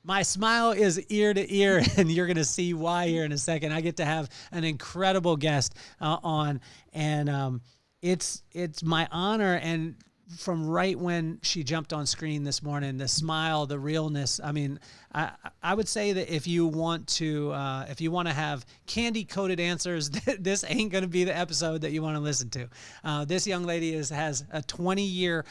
My smile is ear to ear, and you're going to see why here in a second. I get to have an incredible guest on, and it's my honor. And from right when she jumped on screen this morning, the smile, the realness. I mean, I would say that if you want to have candy coated answers, this ain't going to be the episode that you want to listen to. This young lady has a 20-year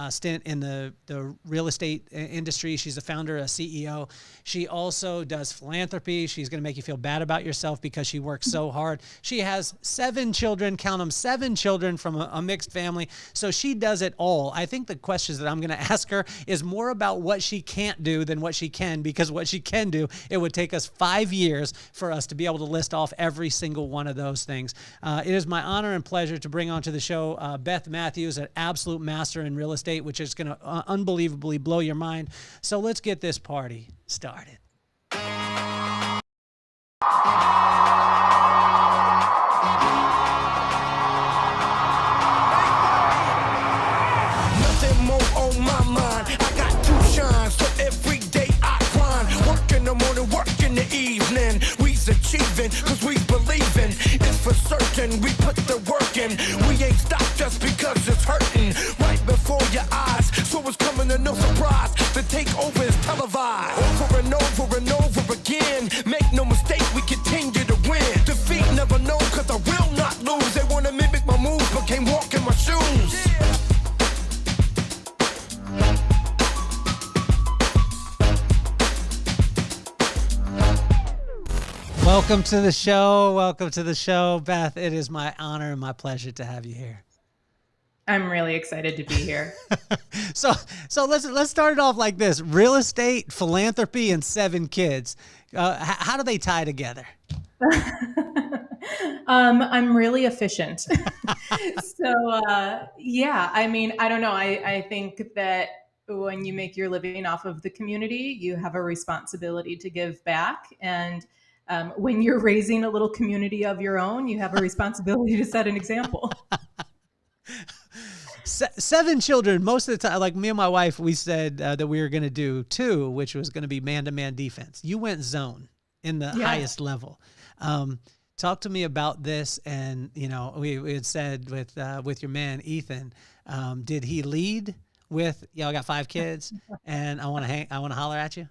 stint in the real estate industry. She's a founder, a CEO. She also does philanthropy. She's going to make you feel bad about yourself because she works so hard. She has 7 children, count them, 7 children from a mixed family. So she does it all. I think the questions that I'm going to ask her is more about what she can't do than what she can, because what she can do, it would take us 5 years for us to be able to list off every single one of those things. It is my honor and pleasure to bring onto the show Beth Matthews, an absolute master in real estate, which is going to unbelievably blow your mind. So let's get this party started. Nothing more on my mind. I got to shine, so every day I grind. Work in the morning, work in the evening. We's achieving, cause we believing. It's for certain, we put the work in. We ain't stopped just because it's hurting. Right before your eyes, so it's coming to no surprise. The takeover is televised. Over and over and over again. Make no mistake, we continue to win. Defeat never known, cause I will not lose. They wanna mimic my moves, but can't walk in my shoes. Welcome to the show. Welcome to the show, Beth. It is my honor and my pleasure to have you here. I'm really excited to be here. So let's start it off like this: real estate, philanthropy, and 7 kids. How do they tie together? I'm really efficient. Yeah, I mean, I don't know. I think that when you make your living off of the community, you have a responsibility to give back. And when you're raising a little community of your own, you have a responsibility to set an example. 7 children. Most of the time, like me and my wife, we said that we were going to do 2, which was going to be man-to-man defense. You went zone in the highest level. Talk to me about this. And, you know, we had said with your man, Ethan, did he lead with, I got 5 kids and I want to holler at you?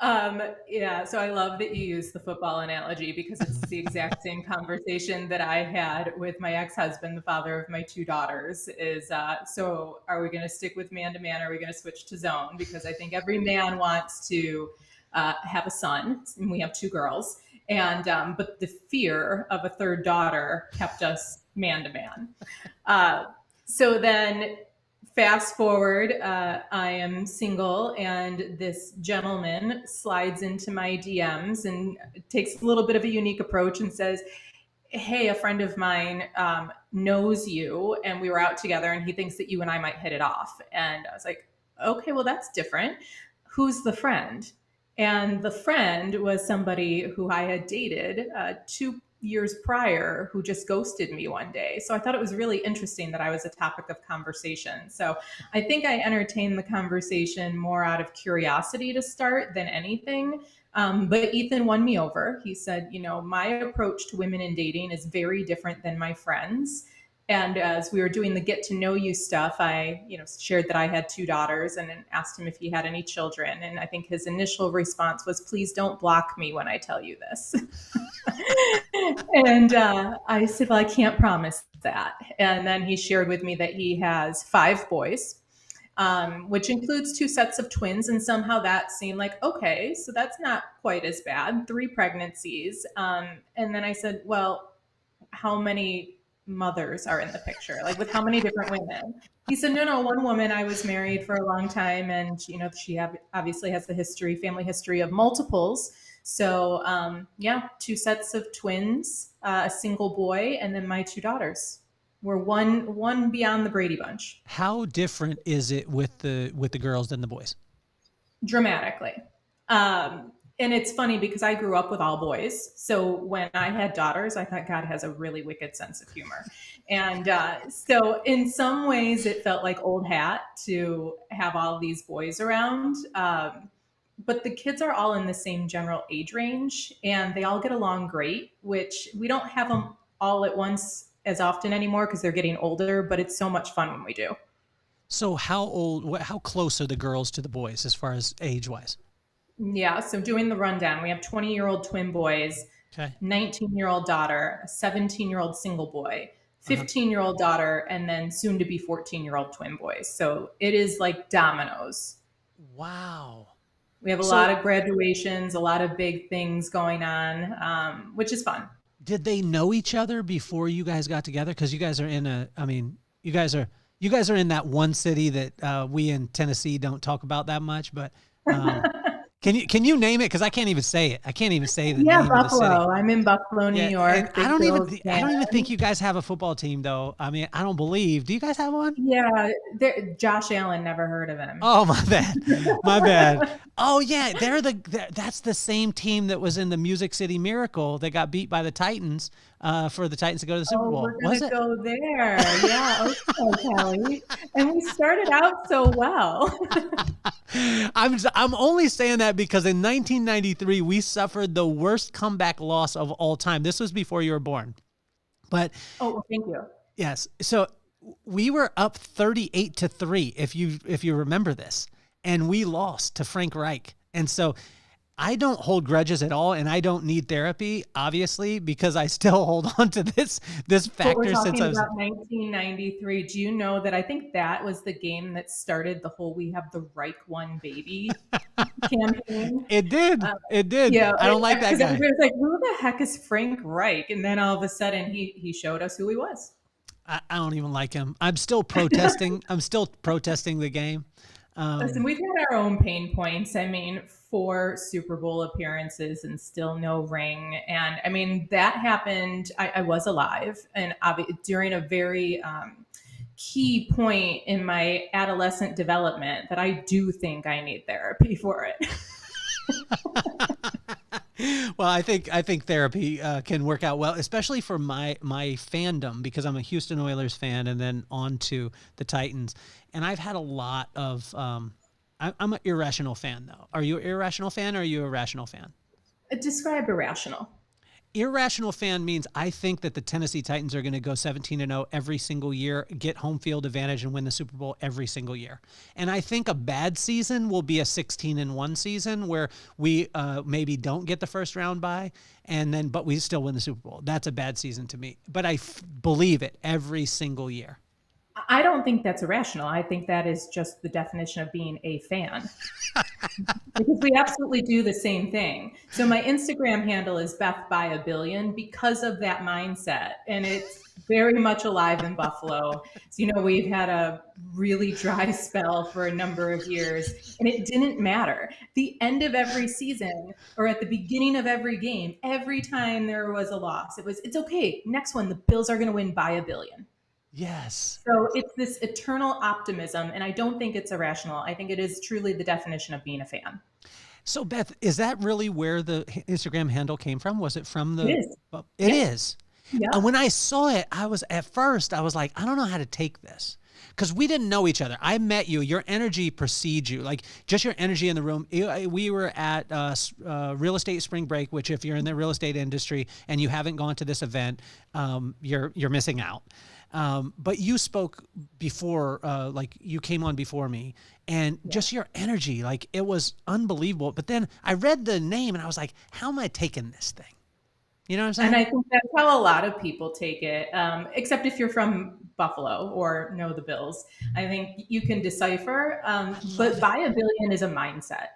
Yeah, so I love that you use the football analogy, because it's the exact same conversation that I had with my ex-husband, the father of my 2 daughters, is, so are we going to stick with man-to-man, or are we going to switch to zone? Because I think every man wants to have a son, and we have 2 girls, and but the fear of a 3rd daughter kept us man-to-man. So then fast forward, I am single, and this gentleman slides into my DMs and takes a little bit of a unique approach and says, hey, a friend of mine knows you, and we were out together, and he thinks that you and I might hit it off. And I was like, okay, well, that's different. Who's the friend? And the friend was somebody who I had dated 2 years prior, who just ghosted me one day. So I thought it was really interesting that I was a topic of conversation. So I think I entertained the conversation more out of curiosity to start than anything. But Ethan won me over. He said, you know, my approach to women in dating is very different than my friends. And as we were doing the get to know you stuff, I, shared that I had 2 daughters and asked him if he had any children. And I think his initial response was, please don't block me when I tell you this. And I said, well, I can't promise that. And then he shared with me that he has 5 boys, which includes 2 sets of twins. And somehow that seemed like, okay, so that's not quite as bad. 3 pregnancies. And then I said, well, how many mothers are in the picture? Like, with how many different women? He said, no, one woman. I was married for a long time, and she obviously has a family history of multiples. So 2 sets of twins, a single boy, and then my 2 daughters. We're one beyond the Brady Bunch. How different is it with the girls than the boys? Dramatically. And it's funny because I grew up with all boys. So when I had daughters, I thought God has a really wicked sense of humor. And so in some ways it felt like old hat to have all these boys around. but the kids are all in the same general age range and they all get along great, which we don't have them all at once as often anymore because they're getting older, but it's so much fun when we do. So how close are the girls to the boys as far as age wise? Yeah, so doing the rundown, we have 20-year-old twin boys, Okay. 19-year-old daughter, a 17-year-old single boy, Uh-huh. 15-year-old daughter, and then soon to be 14-year-old twin boys. So it is like dominoes. Wow. We have a lot So of graduations, a lot of big things going on, which is fun. did they know each other before you guys got together? Because you guys are you guys are in that one city that we in Tennessee don't talk about that much. But um, can you name it? Because I can't even say it. I can't even say the Yeah, name of the city. Buffalo. I'm in Buffalo, New Yeah, and York. Big Bills I don't even fan. think you guys have a football team though. I mean, I don't believe. Do you guys have one? Yeah, Josh Allen, never heard of him. Oh, my bad. My bad. Oh yeah, that's the same team that was in the Music City Miracle that got beat by the Titans for the Titans to go to the Super Oh, Bowl. we're Was gonna it? go there. Yeah, okay, Kelly. And we started out so well. I'm only saying that because in 1993 we suffered the worst comeback loss of all time. This was before you were born. But Oh, well, thank you. yes, so we were up 38-3 if you remember this, and we lost to Frank Reich. And so I don't hold grudges at all, and I don't need therapy, obviously, because I still hold on to this But we're factor since talking I was. about 1993. Do you know that I think that was the game that started the whole "We Have the Reich One Baby" campaign? It did. It did. Yeah, I don't like that because guy. everybody was like, "Who the heck is Frank Reich?" And then all of a sudden, he showed us who he was. I don't even like him. I'm still protesting. I'm still protesting the game. Listen, we've had our own pain points. I mean, 4 Super Bowl appearances and still no ring. And I mean, that happened. I was alive and during a very key point in my adolescent development that I do think I need therapy for it. Well, I think therapy can work out well, especially for my fandom, because I'm a Houston Oilers fan and then on to the Titans. And I've had a lot of I'm an irrational fan though. Are you an irrational fan or are you a rational fan? Describe irrational. Irrational fan means I think that the Tennessee Titans are going to go 17-0 every single year, get home field advantage, and win the Super Bowl every single year. And I think a bad season will be a 16-1 season where we maybe don't get the first round bye, but we still win the Super Bowl. That's a bad season to me. But I believe it every single year. I don't think that's irrational. I think that is just the definition of being a fan. Because we absolutely do the same thing. So my Instagram handle is Beth by a Billion because of that mindset. And it's very much alive in Buffalo. So, we've had a really dry spell for a number of years and it didn't matter. The end of every season or at the beginning of every game, every time there was a loss, it's okay. Next one, the Bills are going to win by a billion. Yes. So it's this eternal optimism, and I don't think it's irrational. I think it is truly the definition of being a fan. So Beth, is that really where the Instagram handle came from? Was it from the? It is. It is. Yeah. And when I saw it, I was like, I don't know how to take this. Because we didn't know each other. I met you. Your energy precedes you. Like just your energy in the room. We were at real estate spring break, which if you're in the real estate industry and you haven't gone to this event, you're missing out. But you spoke before, like you came on before me, and just your energy, like it was unbelievable. But then I read the name and I was like, how am I taking this thing? You know what I'm saying? And I think that's how a lot of people take it, except if you're from Buffalo or know the Bills. I think you can decipher, but buy a billion is a mindset.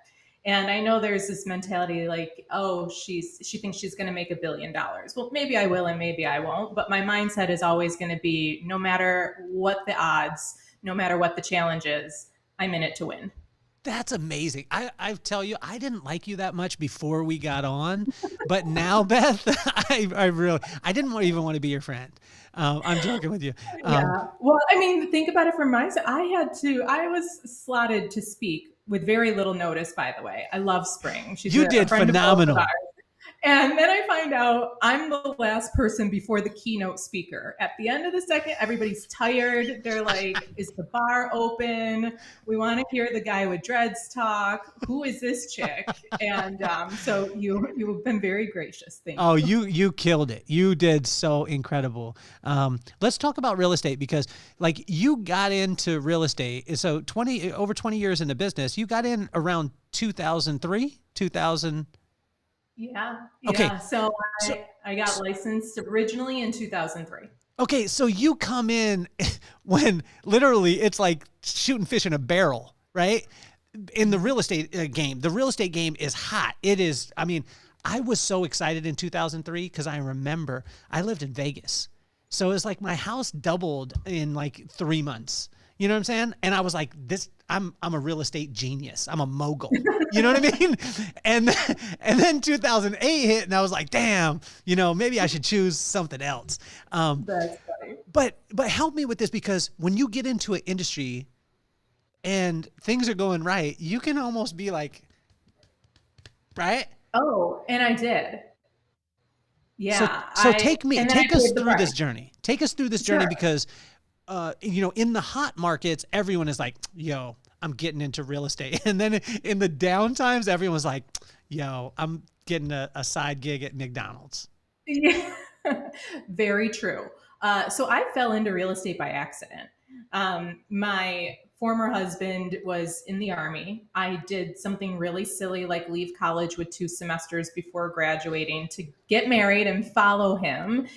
And I know there's this mentality like, oh, she thinks she's going to make $1 billion. Well, maybe I will and maybe I won't. But my mindset is always going to be no matter what the odds, no matter what the challenge is, I'm in it to win. That's amazing. I tell you, I didn't like you that much before we got on, but now, Beth, I didn't even want to be your friend. I'm joking with you. Yeah. Well, I mean, think about it from my side. I was slotted to speak with very little notice, by the way. I love Spring. She's You a did friend of both of phenomenal. ours. And then I find out I'm the last person before the keynote speaker. At the end of the second, everybody's tired. They're like, is the bar open? We want to hear the guy with dreads talk. Who is this chick? And so you've been very gracious. Thank Oh, you. you killed it. You did so incredible. Let's talk about real estate, because like you got into real estate. So over 20 years in the business, you got in around 2003, 2000. Yeah. Okay. Yeah. So I got licensed originally in 2003. Okay. So you come in when literally it's like shooting fish in a barrel, right? In the real estate game, the real estate game is hot. It is. I mean, I was so excited in 2003 because I remember I lived in Vegas. So it was like my house doubled in like 3 months. You know what I'm saying? And I was like, I'm a real estate genius. I'm a mogul. You know what I mean? And then 2008 hit and I was like, damn, maybe I should choose something else. That's funny. But help me with this, because when you get into an industry and things are going right, you can almost be like, right? Oh, and I did. Yeah. So take us through this journey. Take us through this journey, Sure. because in the hot markets, everyone is like, yo, I'm getting into real estate. And then in the down times, everyone's like, yo, I'm getting a side gig at McDonald's. Yeah. Very true. So I fell into real estate by accident. My former husband was in the Army. I did something really silly, like leave college with 2 semesters before graduating to get married and follow him.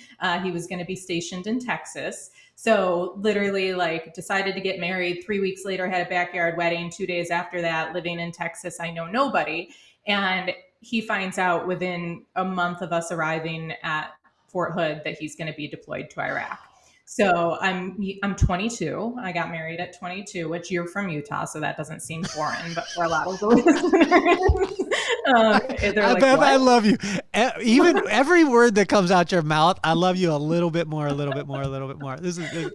He was going to be stationed in Texas. So literally like decided to get married. 3 weeks later, had a backyard wedding. 2 days after that, living in Texas, I know nobody. And he finds out within a month of us arriving at Fort Hood that he's going to be deployed to Iraq. So I'm 22. I got married at 22, which you're from Utah, so that doesn't seem foreign. But for a lot of the listeners, they're like, Beth, what? I love you. Even every word that comes out your mouth, I love you a little bit more, a little bit more, a little bit more. This is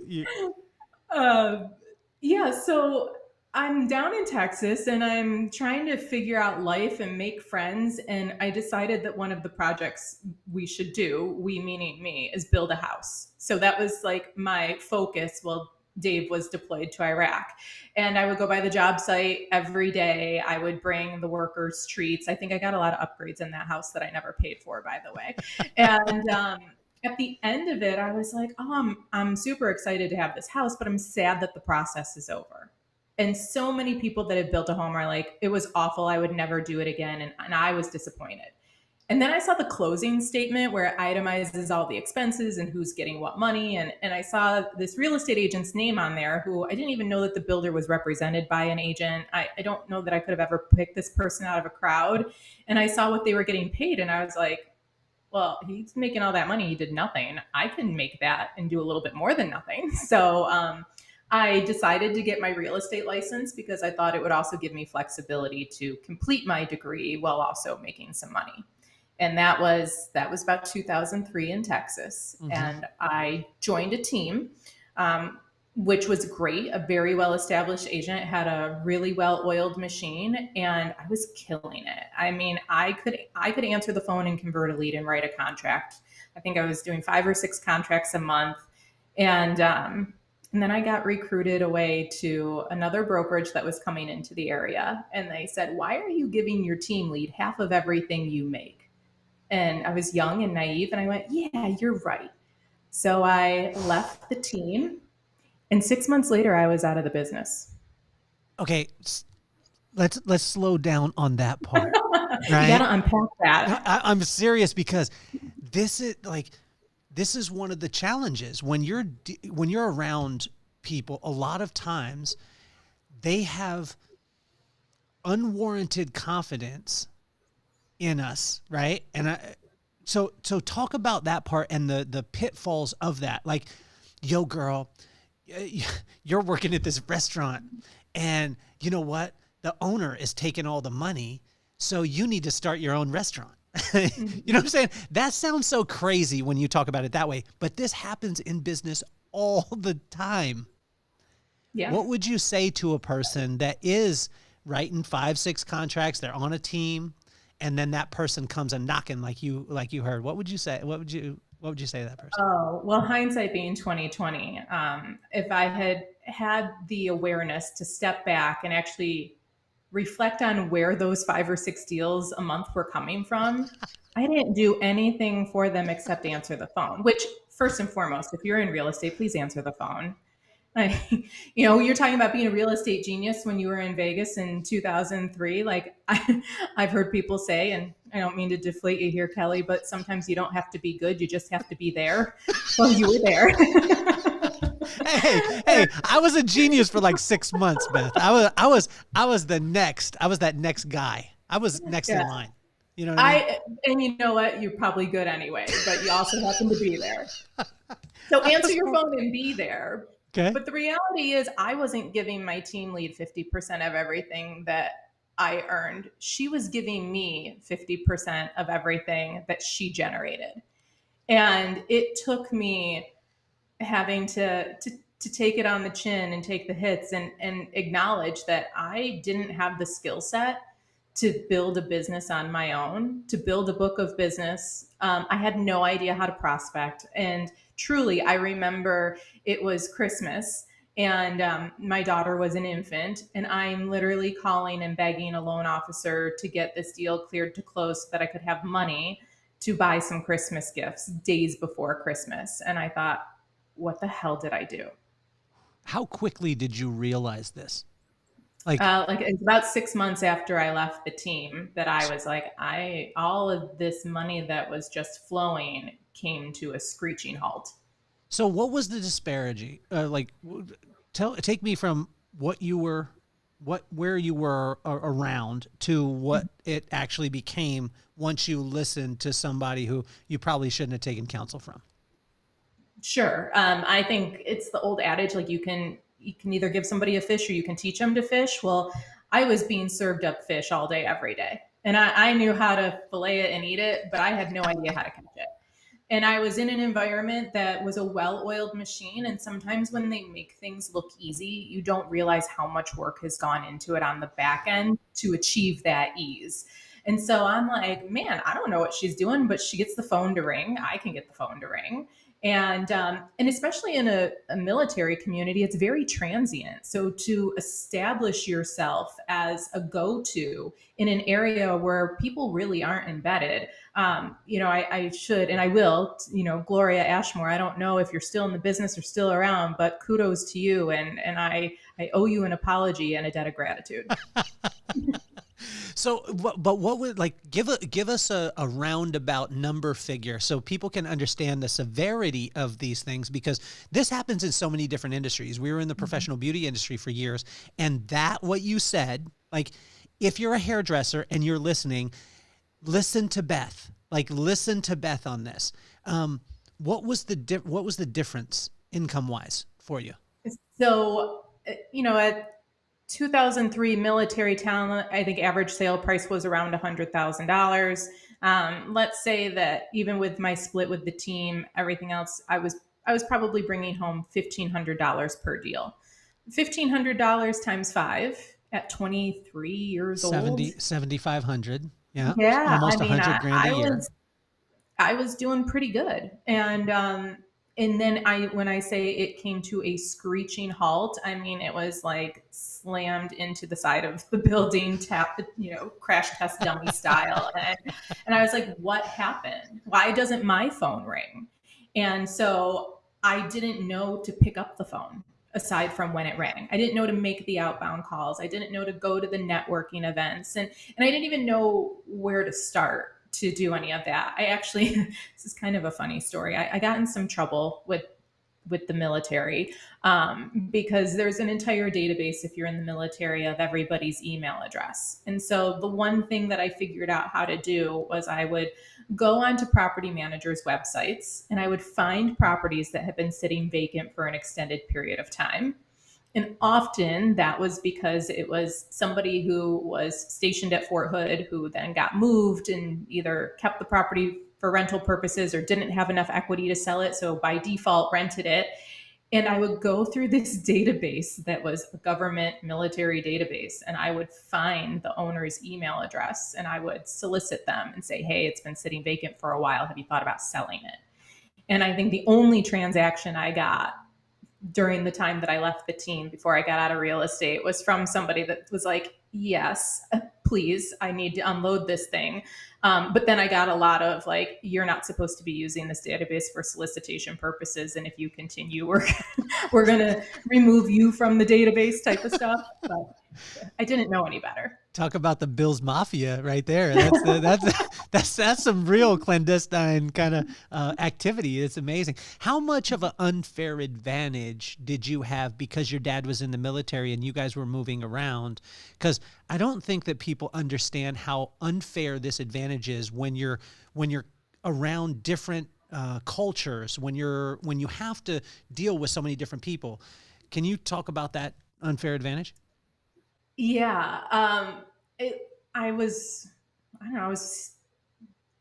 yeah. So I'm down in Texas and I'm trying to figure out life and make friends. And I decided that one of the projects we should do, we meaning me, is build a house. So that was like my focus while Dave was deployed to Iraq. And I would go by the job site every day. I would bring the workers treats. I think I got a lot of upgrades in that house that I never paid for, by the way. And at the end of it, I was like, oh, I'm super excited to have this house, but I'm sad that the process is over. And so many people that have built a home are like, it was awful. I would never do it again. And I was disappointed. And then I saw the closing statement where it itemizes all the expenses and who's getting what money. And I saw this real estate agent's name on there who I didn't even know that the builder was represented by an agent. I don't know that I could have ever picked this person out of a crowd. And I saw what they were getting paid. And I was like, well, he's making all that money. He did nothing. I can make that and do a little bit more than nothing. So I decided to get my real estate license because I thought it would also give me flexibility to complete my degree while also making some money. And that was about 2003 in Texas. Mm-hmm. And I joined a team, which was great. A very well-established agent, had a really well-oiled machine, and I was killing it. I mean, I could answer the phone and convert a lead and write a contract. I think I was doing 5 or 6 contracts a month. And then I got recruited away to another brokerage that was coming into the area. And they said, why are you giving your team lead half of everything you make? And I was young and naive. And I went, yeah, you're right. So I left the team. And 6 months later, I was out of the business. Okay. Let's slow down on that part. Right? You got to unpack that. I'm serious, because this is one of the challenges when you're around people. A lot of times they have unwarranted confidence in us, right? And so talk about that part and the pitfalls of that. Like, yo, girl, you're working at this restaurant, and you know what? The owner is taking all the money, so you need to start your own restaurant. You know what I'm saying? That sounds so crazy when you talk about it that way, but this happens in business all the time. Yeah. What would you say to a person that is writing 5, 6 contracts, they're on a team, and then that person comes and knocking like you heard, what would you say? What would you say to that person? Oh, well, hindsight being 2020, if I had had the awareness to step back and actually reflect on where those 5 or 6 deals a month were coming from, I didn't do anything for them except answer the phone, which first and foremost, if you're in real estate, please answer the phone. I, you're talking about being a real estate genius when you were in Vegas in 2003. Like I've heard people say, and I don't mean to deflate you here, Kelly, but sometimes you don't have to be good. You just have to be there. Well, you were there. Hey, I was a genius for like 6 months, Beth. I was that next guy. I was next in line. You know what I mean? And you know what? You're probably good anyway, but you also happen to be there. So answer your phone and be there. Okay. But the reality is I wasn't giving my team lead 50% of everything that I earned. She was giving me 50% of everything that she generated. And it took me having to take it on the chin and take the hits and acknowledge that I didn't have the skill set to build a business on my own, to build a book of business. I had no idea how to prospect. And truly, I remember it was Christmas and my daughter was an infant, and I'm literally calling and begging a loan officer to get this deal cleared to close so that I could have money to buy some Christmas gifts days before Christmas. And I thought, what the hell did I do? How quickly did you realize this? It's about 6 months after I left the team that I was like, all of this money that was just flowing came to a screeching halt. So what was the disparity? Take me from where you were around to what it actually became once you listened to somebody who you probably shouldn't have taken counsel from. Sure. I think it's the old adage, like you can either give somebody a fish or you can teach them to fish. Well, I was being served up fish all day, every day. And I knew how to fillet it and eat it, but I had no idea how to catch it. And I was in an environment that was a well-oiled machine. And sometimes when they make things look easy, you don't realize how much work has gone into it on the back end to achieve that ease. And so I'm like, man, I don't know what she's doing, but she gets the phone to ring. I can get the phone to ring. And especially in a military community, it's very transient. So to establish yourself as a go-to in an area where people really aren't embedded, I should, and I will, Gloria Ashmore, I don't know if you're still in the business or still around, but kudos to you. And I owe you an apology and a debt of gratitude. So, but what would give us a roundabout number figure so people can understand the severity of these things, because this happens in so many different industries. We were in the professional beauty industry for years, and what you said, if you're a hairdresser and you're listening, listen to Beth. Listen to Beth on this. What was the difference income wise for you? So, at 2003 military talent, I think average sale price was around $100,000. Let's say that even with my split with the team, everything else, I was probably bringing home $1,500 per deal. $1,500 times 5 at 23 years old. 7,500. Yeah. Yeah. Almost 100 grand a year. I was doing pretty good. And then when I say it came to a screeching halt, I mean, it was like slammed into the side of the building, crash test dummy style. And I was like, what happened? Why doesn't my phone ring? And so I didn't know to pick up the phone aside from when it rang. I didn't know to make the outbound calls. I didn't know to go to the networking events. And I didn't even know where to start to do any of that. I actually, this is kind of a funny story. I got in some trouble with the military because there's an entire database, if you're in the military, of everybody's email address. And so the one thing that I figured out how to do was I would go onto property managers' websites and I would find properties that had been sitting vacant for an extended period of time. And often that was because it was somebody who was stationed at Fort Hood who then got moved and either kept the property for rental purposes or didn't have enough equity to sell it. So by default rented it. And I would go through this database that was a government military database, and I would find the owner's email address and I would solicit them and say, hey, it's been sitting vacant for a while. Have you thought about selling it? And I think the only transaction I got during the time that I left the team before I got out of real estate was from somebody that was like, yes, please, I need to unload this thing. But then I got a lot of like, you're not supposed to be using this database for solicitation purposes. And if you continue, we're going to remove you from the database type of stuff. But I didn't know any better. Talk about the Bills Mafia right there. That's some real clandestine kind of activity. It's amazing. How much of an unfair advantage did you have because your dad was in the military and you guys were moving around? Because I don't think that people understand how unfair this advantage is when you're around different cultures, when you have to deal with so many different people. Can you talk about that unfair advantage? Yeah. I was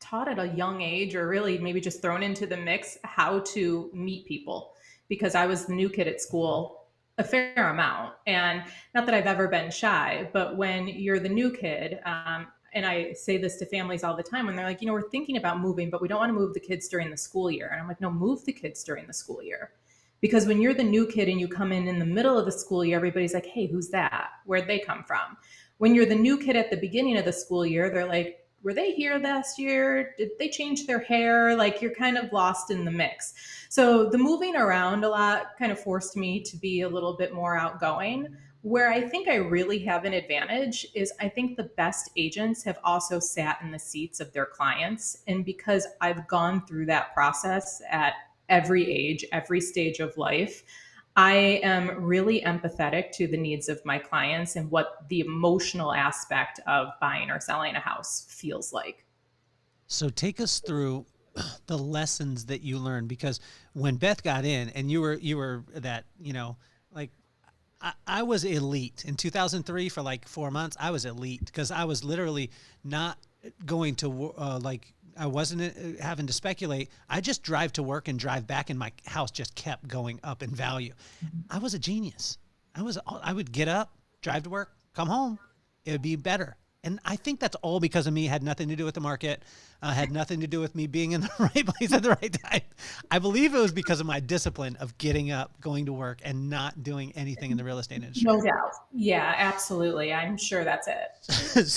taught at a young age, or really maybe just thrown into the mix, how to meet people, because I was the new kid at school a fair amount. And not that I've ever been shy, but when you're the new kid, and I say this to families all the time when they're like, we're thinking about moving, but we don't want to move the kids during the school year. And I'm like, no, move the kids during the school year. Because when you're the new kid and you come in the middle of the school year, everybody's like, hey, who's that? Where'd they come from? When you're the new kid at the beginning of the school year, they're like, were they here last year? Did they change their hair? Like, you're kind of lost in the mix. So the moving around a lot kind of forced me to be a little bit more outgoing. Where I think I really have an advantage is I think the best agents have also sat in the seats of their clients. And because I've gone through that process at every age, every stage of life, I am really empathetic to the needs of my clients and what the emotional aspect of buying or selling a house feels like. So take us through the lessons that you learned, because when Beth got in and you were that, like I was elite in 2003 for like 4 months. I was elite because I was literally not going to I wasn't having to speculate. I just drive to work and drive back, and my house just kept going up in value. I was a genius. I would get up, drive to work, come home. It would be better. And I think that's all because of me. It had nothing to do with the market. Had nothing to do with me being in the right place at the right time. I believe it was because of my discipline of getting up, going to work, and not doing anything in the real estate industry. No doubt. Yeah, absolutely. I'm sure that's it.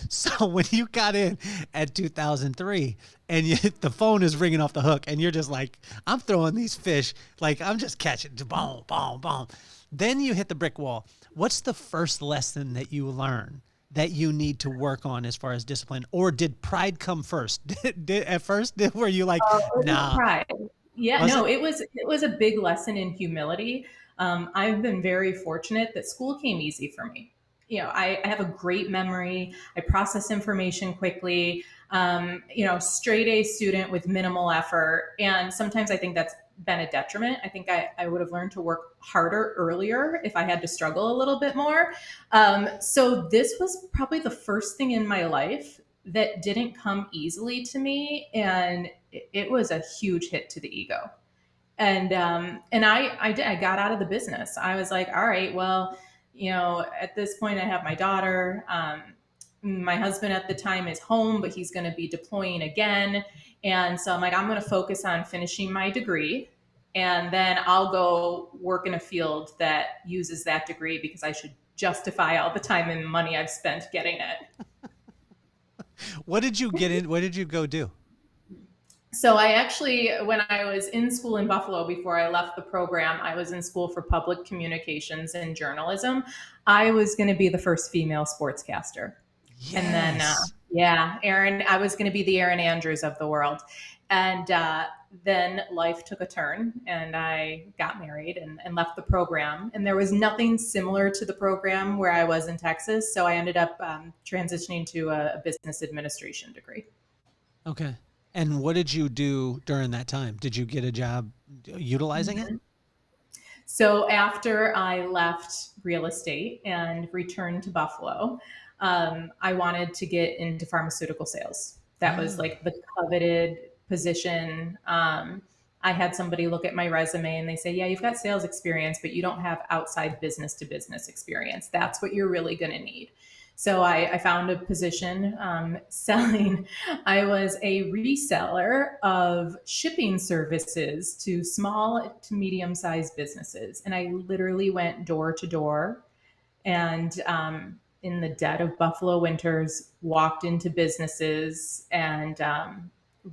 So when you got in at 2003 and the phone is ringing off the hook and you're just like, I'm throwing these fish, like I'm just catching, boom, boom, boom. Then you hit the brick wall. What's the first lesson that you learn that you need to work on as far as discipline? Or did pride come first? Were you like, nah? Pride. Yeah, it was a big lesson in humility. I've been very fortunate that school came easy for me. I have a great memory. I process information quickly. Straight A student with minimal effort. And sometimes I think that's been a detriment. I think I would have learned to work harder earlier if I had to struggle a little bit more. So this was probably the first thing in my life that didn't come easily to me. And it was a huge hit to the ego. And I got out of the business. I was like, all right, well, at this point I have my daughter. My husband at the time is home, but he's going to be deploying again. And so I'm like, I'm going to focus on finishing my degree, and then I'll go work in a field that uses that degree because I should justify all the time and money I've spent getting it. What did you get in? What did you go do? So I actually, when I was in school in Buffalo, before I left the program, I was in school for public communications and journalism. I was going to be the first female sportscaster. Yes. And then, I was going to be the Erin Andrews of the world. And then life took a turn and I got married and left the program. And there was nothing similar to the program where I was in Texas. So I ended up transitioning to a business administration degree. Okay. And what did you do during that time? Did you get a job utilizing it? So after I left real estate and returned to Buffalo, I wanted to get into pharmaceutical sales. That was like the coveted position. I I had somebody look at my resume and they say, yeah, you've got sales experience, but you don't have outside business to business experience. That's what you're really going to need. So I found a position selling. I was a reseller of shipping services to small to medium-sized businesses. And I literally went door to door and in the dead of Buffalo winters, walked into businesses and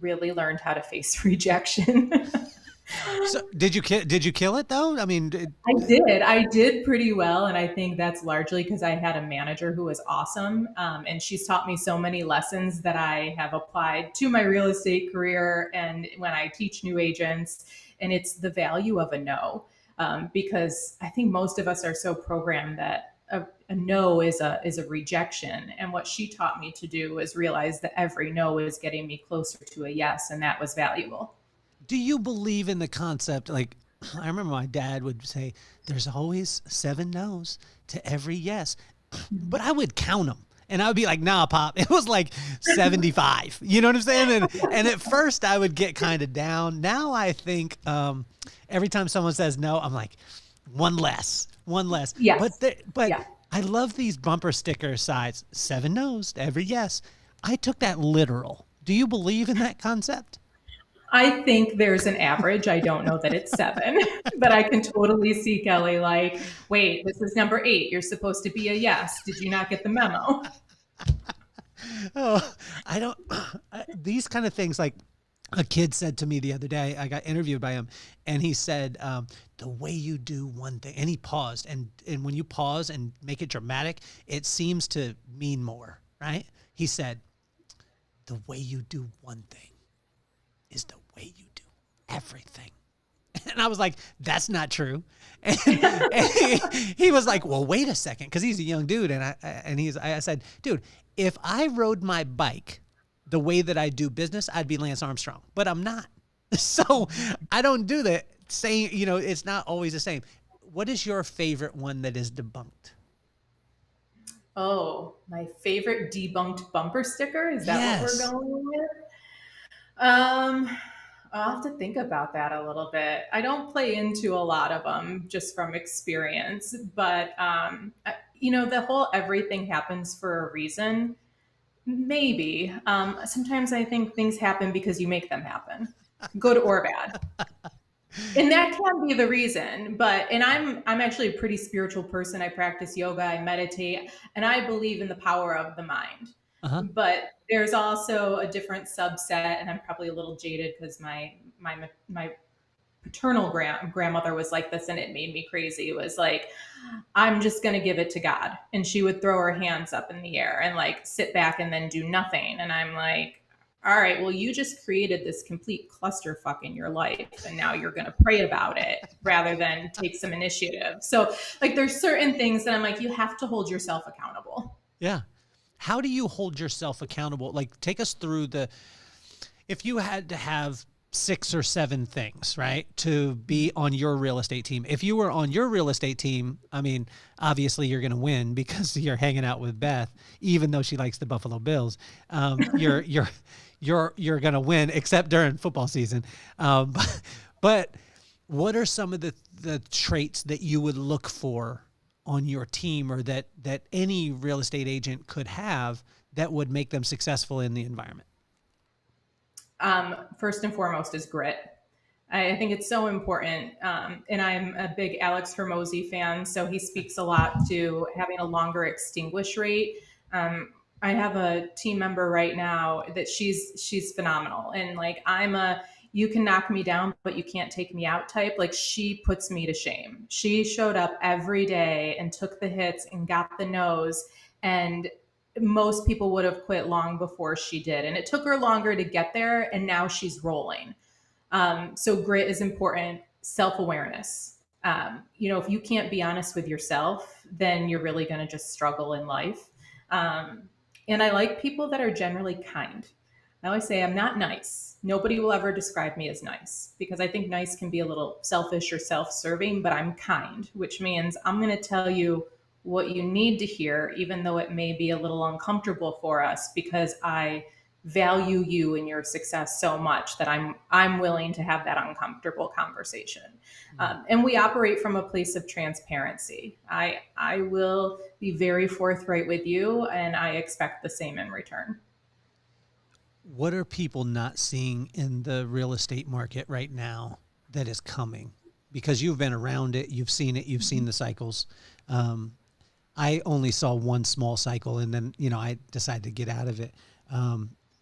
really learned how to face rejection. So did you kill it though? I mean, I did pretty well. And I think that's largely because I had a manager who was awesome. And she's taught me so many lessons that I have applied to my real estate career and when I teach new agents. And it's the value of a no. Because I think most of us are so programmed that a no is a rejection. And what she taught me to do was realize that every no is getting me closer to a yes. And that was valuable. do you believe in the concept? Like, I remember my dad would say, there's always 7 no's to every yes, but I would count them. And I would be like, nah, Pop, it was like 75. You know what I'm saying? And at first I would get kind of down. Now I think every time someone says no, I'm like, one less. Yes. But Yeah. I love these bumper sticker sides, 7 no's to every yes. I took that literal. Do you believe in that concept? I think there's an average. I don't know that it's 7, but I can totally see Kelly like, wait, this is number 8. You're supposed to be a yes. Did you not get the memo? Oh, I don't, these kind of things, like a kid said to me the other day, I got interviewed by him and he said, the way you do one thing, and he paused, and when you pause and make it dramatic, it seems to mean more, right? He said, the way you do one thing is the way you do everything. And I was like, that's not true. And he was like, well, wait a second. Cause he's a young dude. And I said, dude, if I rode my bike the way that I do business, I'd be Lance Armstrong, but I'm not. So I don't do that. Saying, it's not always the same. What is your favorite one that is debunked? Oh, my favorite debunked bumper sticker. Is that Yes. what we're going with? I'll have to think about that a little bit. I don't play into a lot of them just from experience, but the whole everything happens for a reason. Maybe. Sometimes I think things happen because you make them happen, good or bad. And that can be the reason, and I'm actually a pretty spiritual person. I practice yoga, I meditate, and I believe in the power of the mind. Uh-huh. But there's also a different subset, and I'm probably a little jaded because my paternal grandmother was like this, and it made me crazy. It was like, I'm just going to give it to God. And she would throw her hands up in the air and like sit back and then do nothing. And I'm like, all right, well, you just created this complete clusterfuck in your life, and now you're going to pray about it rather than take some initiative. So like, there's certain things that I'm like, you have to hold yourself accountable. Yeah. How do you hold yourself accountable? Like, take us through if you had to have 6 or 7 things, right, to be on your real estate team. If you were on your real estate team, I mean, obviously you're going to win because you're hanging out with Beth, even though she likes the Buffalo Bills. You're going to win, except during football season. But what are some of the traits that you would look for on your team, or that any real estate agent could have that would make them successful in the environment? First and foremost is grit. I think it's so important. And I'm a big Alex Hormozy fan, so he speaks a lot to having a longer extinguish rate. I have a team member right now that she's phenomenal. And like, you can knock me down, but you can't take me out type. Like, she puts me to shame. She showed up every day and took the hits and got the no's. And most people would have quit long before she did. And it took her longer to get there. And now she's rolling. So grit is important. Self-awareness. If you can't be honest with yourself, then you're really going to just struggle in life. And I like people that are generally kind. I always say I'm not nice. Nobody will ever describe me as nice, because I think nice can be a little selfish or self-serving, but I'm kind, which means I'm going to tell you what you need to hear, even though it may be a little uncomfortable for us, because I value you and your success so much that I'm willing to have that uncomfortable conversation. And we operate from a place of transparency. I will be very forthright with you, and I expect the same in return. What are people not seeing in the real estate market right now that is coming? Because you've been around it, you've seen it, you've seen the cycles. I only saw one small cycle, and then, I decided to get out of it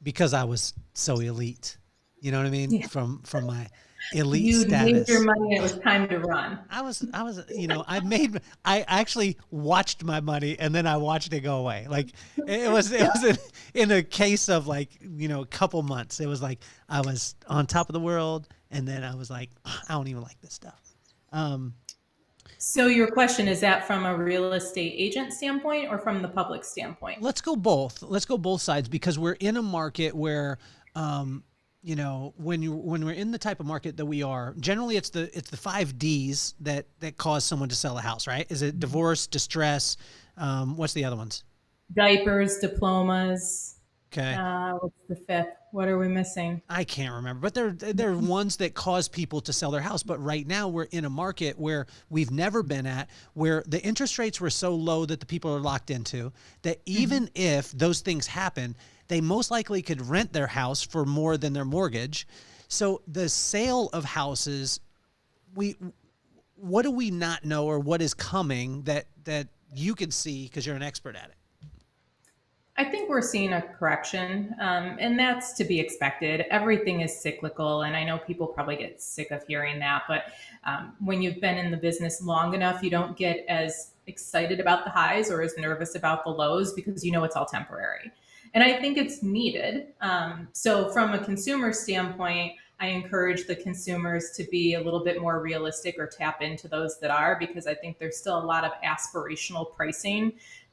because I was so elite. You know what I mean? Yeah. From my elite You status. made your money. It was time to run. I actually watched my money, and then I watched it go away. Like it was in a case of a couple months. It was like I was on top of the world, and then I was like, I don't even like this stuff. So your question, is that from a real estate agent standpoint or from the public standpoint? Let's go both. Let's go both sides, because we're in a market where, when we're in the type of market that we are, generally it's the 5 Ds that cause someone to sell a house, right? Is it divorce, distress? What's the other ones? Diapers, diplomas. Okay. What's the 5th? What are we missing? I can't remember, but they're ones that cause people to sell their house. But right now we're in a market where we've never been at, where the interest rates were so low that the people are locked into, that even if those things happen, they most likely could rent their house for more than their mortgage. So the sale of houses, what do we not know, or what is coming that you can see because you're an expert at it? I think we're seeing a correction, and that's to be expected. Everything is cyclical, and I know people probably get sick of hearing that, but when you've been in the business long enough, you don't get as excited about the highs or as nervous about the lows, because it's all temporary. And I think it's needed. So from a consumer standpoint, I encourage the consumers to be a little bit more realistic or tap into those that are, because I think there's still a lot of aspirational pricing.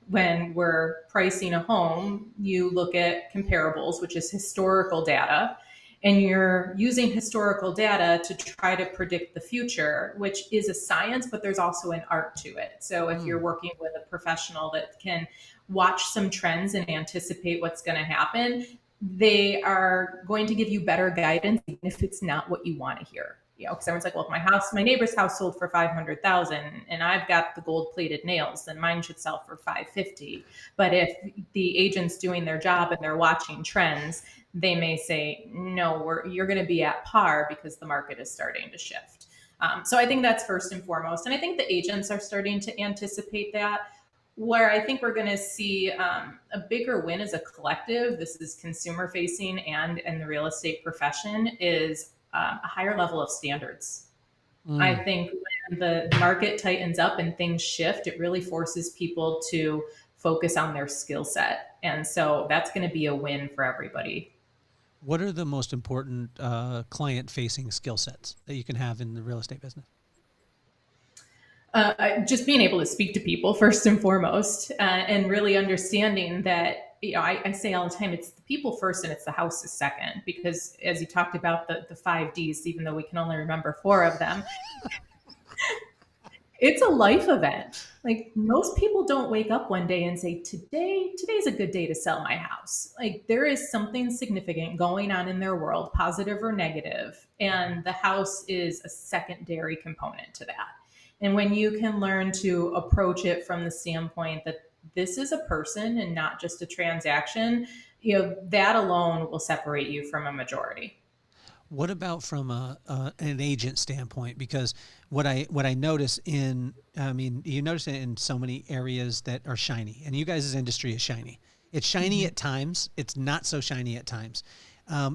When we're pricing a home, you look at comparables, which is historical data, and you're using historical data to try to predict the future, which is a science, but there's also an art to it. So if you're working with a professional that can watch some trends and anticipate what's going to happen, they are going to give you better guidance, even if it's not what you want to hear. Because everyone's like, well, if my neighbor's house sold for $500,000 and I've got the gold plated nails, then mine should sell for $550,000. But if the agent's doing their job and they're watching trends, they may say, no, you're going to be at par because the market is starting to shift. So I think that's first and foremost. And I think the agents are starting to anticipate that. Where I think we're going to see a bigger win as a collective, this is consumer facing and in the real estate profession, is a higher level of standards. I think when the market tightens up and things shift, it really forces people to focus on their skill set. And so that's going to be a win for everybody. What are the most important client-facing skill sets that you can have in the real estate business? Just being able to speak to people first and foremost, and really understanding that, I say all the time, it's the people first and it's the houses second, because as you talked about the 5 Ds, even though we can only remember 4 of them, it's a life event. Like, most people don't wake up one day and say, today's a good day to sell my house. Like, there is something significant going on in their world, positive or negative, and the house is a secondary component to that. And when you can learn to approach it from the standpoint that this is a person and not just a transaction, that alone will separate you from a majority. What about from an agent standpoint? Because what I notice you notice it in so many areas that are shiny, and you guys' industry is shiny. It's shiny at times. It's not so shiny at times.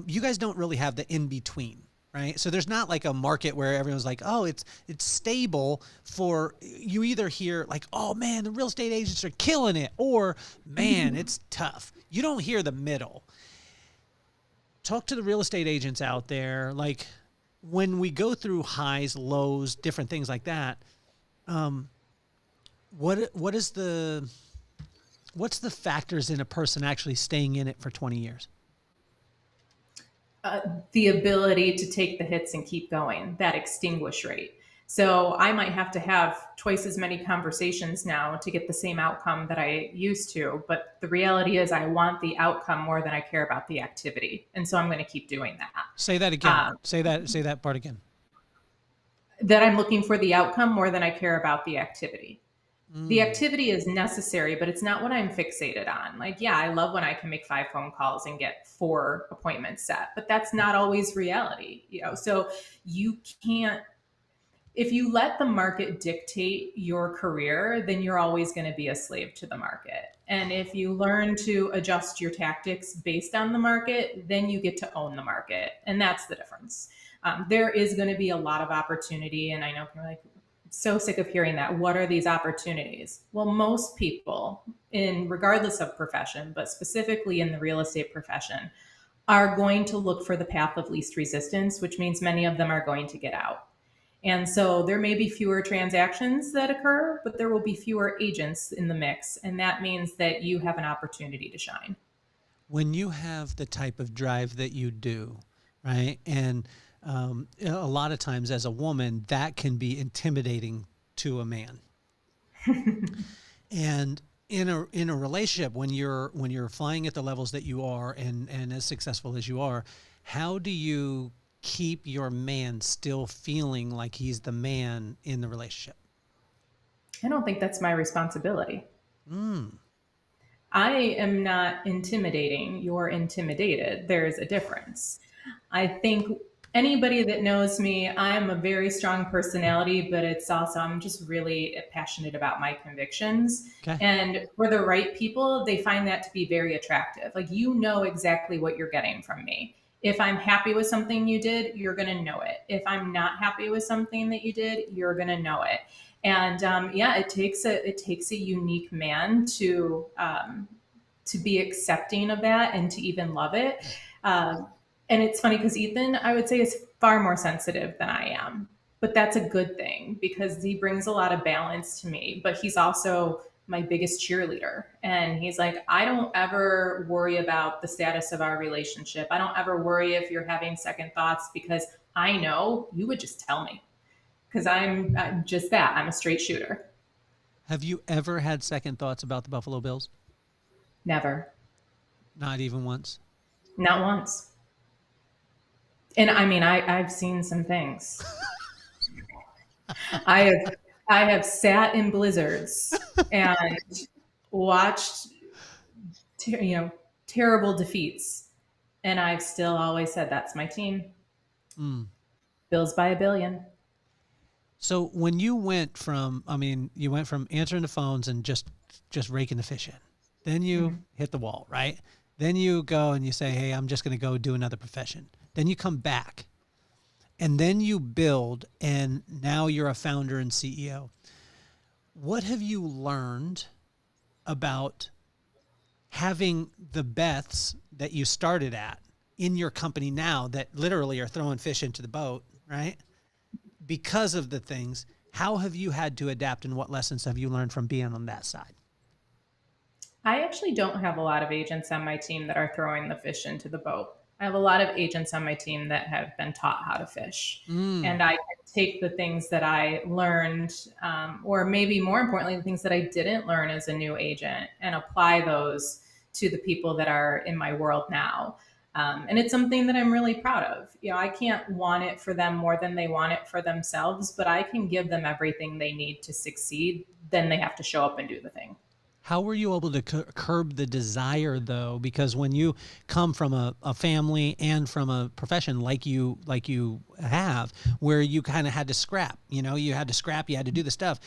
You guys don't really have the in-between. Right. So there's not like a market where everyone's like, oh, it's stable. For you either hear like, oh man, the real estate agents are killing it, or man, it's tough. You don't hear the middle. Talk to the real estate agents out there. Like, when we go through highs, lows, different things like that, what's the factors in a person actually staying in it for 20 years? The ability to take the hits and keep going, that extinguish rate. So I might have to have twice as many conversations now to get the same outcome that I used to. But the reality is I want the outcome more than I care about the activity. And so I'm going to keep doing that. Say that again. Say that part again. That I'm looking for the outcome more than I care about the activity. The activity is necessary, but it's not what I'm fixated on. Like, yeah, I love when I can make 5 phone calls and get 4 appointments set, but that's not always reality, So you can't, if you let the market dictate your career, then you're always going to be a slave to the market. And if you learn to adjust your tactics based on the market, then you get to own the market. And that's the difference. There is going to be a lot of opportunity. And I know people are like, so sick of hearing that. What are these opportunities? Well, most people, regardless of profession, but specifically in the real estate profession, are going to look for the path of least resistance, which means many of them are going to get out. And so there may be fewer transactions that occur, but there will be fewer agents in the mix. And that means that you have an opportunity to shine. When you have the type of drive that you do, right? And a lot of times as a woman, that can be intimidating to a man. And in a relationship, when you're flying at the levels that you are and as successful as you are, how do you keep your man still feeling like he's the man in the relationship? I don't think that's my responsibility. I am not intimidating. You're intimidated. There's a difference. I think anybody that knows me, I'm a very strong personality, but it's also, I'm just really passionate about my convictions. Okay. And for the right people, they find that to be very attractive. Like, exactly what you're getting from me. If I'm happy with something you did, you're going to know it. If I'm not happy with something that you did, you're going to know it. And it takes a unique man to be accepting of that and to even love it. And it's funny because Ethan, I would say, is far more sensitive than I am, but that's a good thing because he brings a lot of balance to me. But he's also my biggest cheerleader, and he's like, I don't ever worry about the status of our relationship. I don't ever worry if you're having second thoughts because I know you would just tell me. Because I'm just that. I'm a straight shooter. Have you ever had second thoughts about the Buffalo Bills? Never. Not even once? Not once. And I mean, I've seen some things. I have sat in blizzards and watched, terrible defeats. And I've still always said, that's my team. Bills by $1 billion. So when you went from answering the phones and just raking the fish in, then you hit the wall, right? Then you go and you say, hey, I'm just going to go do another profession. Then you come back and then you build, and now you're a founder and CEO. What have you learned about having the Beths that you started at in your company now that literally are throwing fish into the boat, right? Because of the things, how have you had to adapt, and what lessons have you learned from being on that side? I actually don't have a lot of agents on my team that are throwing the fish into the boat. I have a lot of agents on my team that have been taught how to fish. And I take the things that I learned, or maybe more importantly, the things that I didn't learn as a new agent, and apply those to the people that are in my world now. And it's something that I'm really proud of. I can't want it for them more than they want it for themselves, but I can give them everything they need to succeed. Then they have to show up and do the thing. How were you able to curb the desire, though? Because when you come from a family and from a profession like you have, where you kind of had to scrap, you had to do the stuff.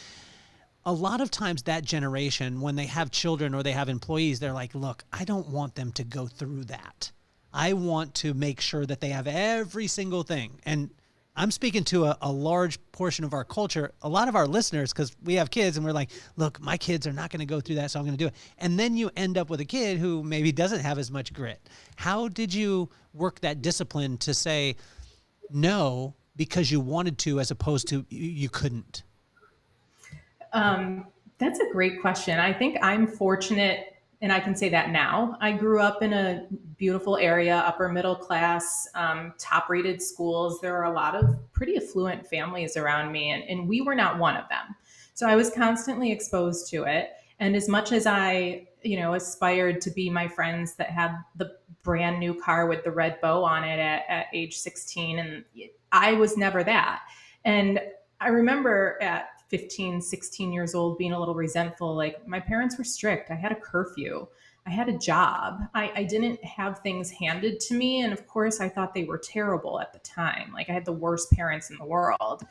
A lot of times that generation, when they have children or they have employees, they're like, look, I don't want them to go through that. I want to make sure that they have every single thing. And I'm speaking to a large portion of our culture, a lot of our listeners, because we have kids and we're like, look, my kids are not going to go through that, so I'm going to do it. And then you end up with a kid who maybe doesn't have as much grit. How did you work that discipline to say no because you wanted to, as opposed to you couldn't? That's a great question. I think I'm fortunate And I can say that now. I grew up in a beautiful area, upper middle class, top rated schools. There are a lot of pretty affluent families around me, and we were not one of them. So I was constantly exposed to it. And as much as I, aspired to be my friends that had the brand new car with the red bow on it at age 16, and I was never that. And I remember at 15, 16 years old being a little resentful. Like, my parents were strict. I had a curfew. I had a job. I didn't have things handed to me. And of course, I thought they were terrible at the time. Like, I had the worst parents in the world.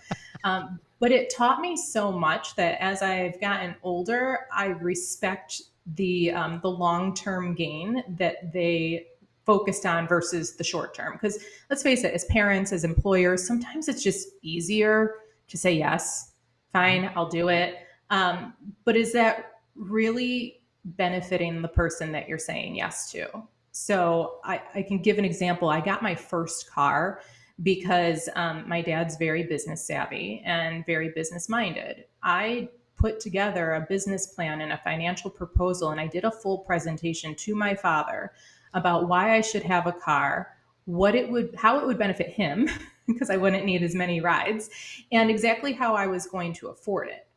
But it taught me so much that as I've gotten older, I respect the long-term gain that they focused on versus the short term. Because let's face it, as parents, as employers, sometimes it's just easier to say yes, fine, I'll do it. But is that really benefiting the person that you're saying yes to? So I can give an example. I got my first car because my dad's very business savvy and very business minded. I put together a business plan and a financial proposal, and I did a full presentation to my father about why I should have a car, how it would benefit him, because I wouldn't need as many rides, and exactly how I was going to afford it.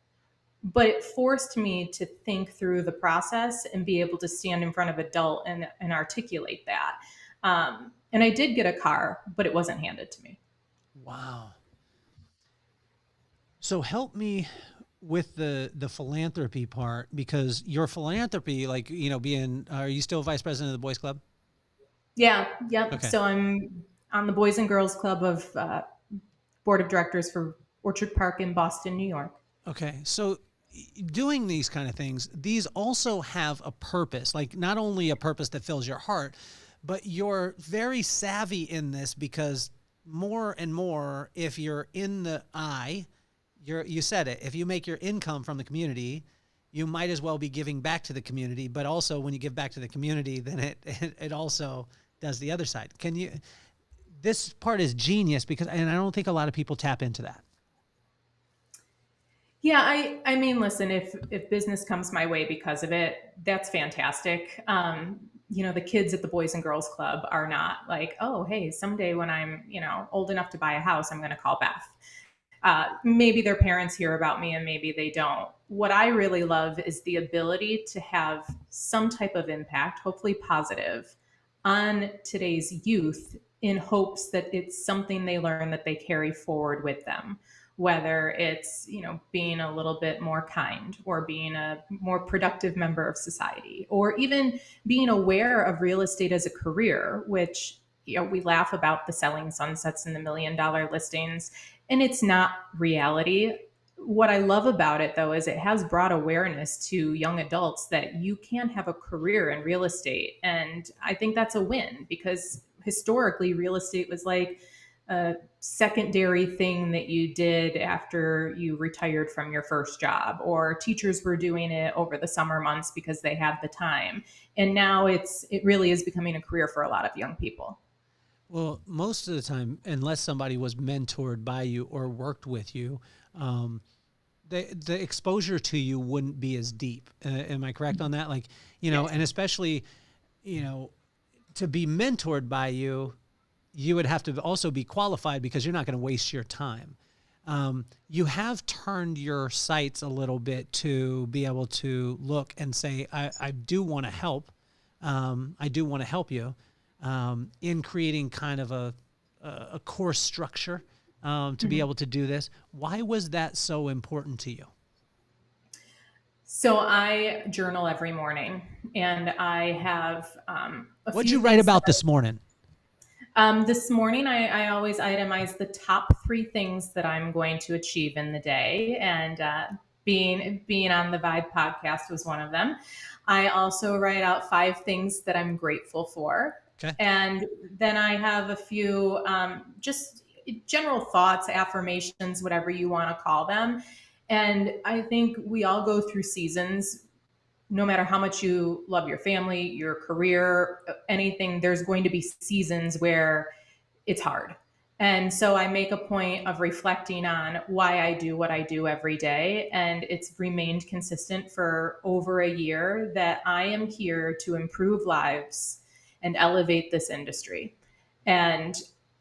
But it forced me to think through the process and be able to stand in front of adult and articulate that. And I did get a car, but it wasn't handed to me. Wow. So help me with the philanthropy part, because your philanthropy, like, are you still vice president of the Boys Club? Yeah. Yep. Okay. So I'm on the Boys and Girls Club of board of directors for Orchard Park in Boston, New York. Okay. So doing these kind of things, these also have a purpose, like not only a purpose that fills your heart, but you're very savvy in this, because more and more, if you're in the you said it, if you make your income from the community, you might as well be giving back to the community. But also, when you give back to the community, then it also does the other side. This part is genius, and I don't think a lot of people tap into that. Yeah, I mean, listen, if business comes my way because of it, that's fantastic. The kids at the Boys and Girls Club are not like, oh, hey, someday when I'm, old enough to buy a house, I'm going to call Beth. Maybe their parents hear about me and maybe they don't. What I really love is the ability to have some type of impact, hopefully positive, on today's youth, in hopes that it's something they learn that they carry forward with them. Whether it's, being a little bit more kind, or being a more productive member of society, or even being aware of real estate as a career, which, we laugh about the selling sunsets and the $1 million listings, and it's not reality. What I love about it, though, is it has brought awareness to young adults that you can have a career in real estate. And I think that's a win, because historically, real estate was like a secondary thing that you did after you retired from your first job, or teachers were doing it over the summer months because they had the time. And now it really is becoming a career for a lot of young people. Well, most of the time, unless somebody was mentored by you or worked with you, the exposure to you wouldn't be as deep. Am I correct on that? Like, Yes. And especially, to be mentored by you, you would have to also be qualified, because you're not going to waste your time. You have turned your sights a little bit to be able to look and say, I do want to help. I do want to help you in creating kind of a course structure to be able to do this. Why was that so important to you? So I journal every morning, and I have What'd you write about this morning? This morning, I always itemize the top 3 things that I'm going to achieve in the day, and being on the Vibe podcast was one of them. I also write out 5 things that I'm grateful for. Okay. And then I have a few just general thoughts, affirmations, whatever you want to call them. And I think we all go through seasons. No matter how much you love your family, your career, anything, there's going to be seasons where it's hard. And so I make a point of reflecting on why I do what I do every day. And it's remained consistent for over a year that I am here to improve lives and elevate this industry. And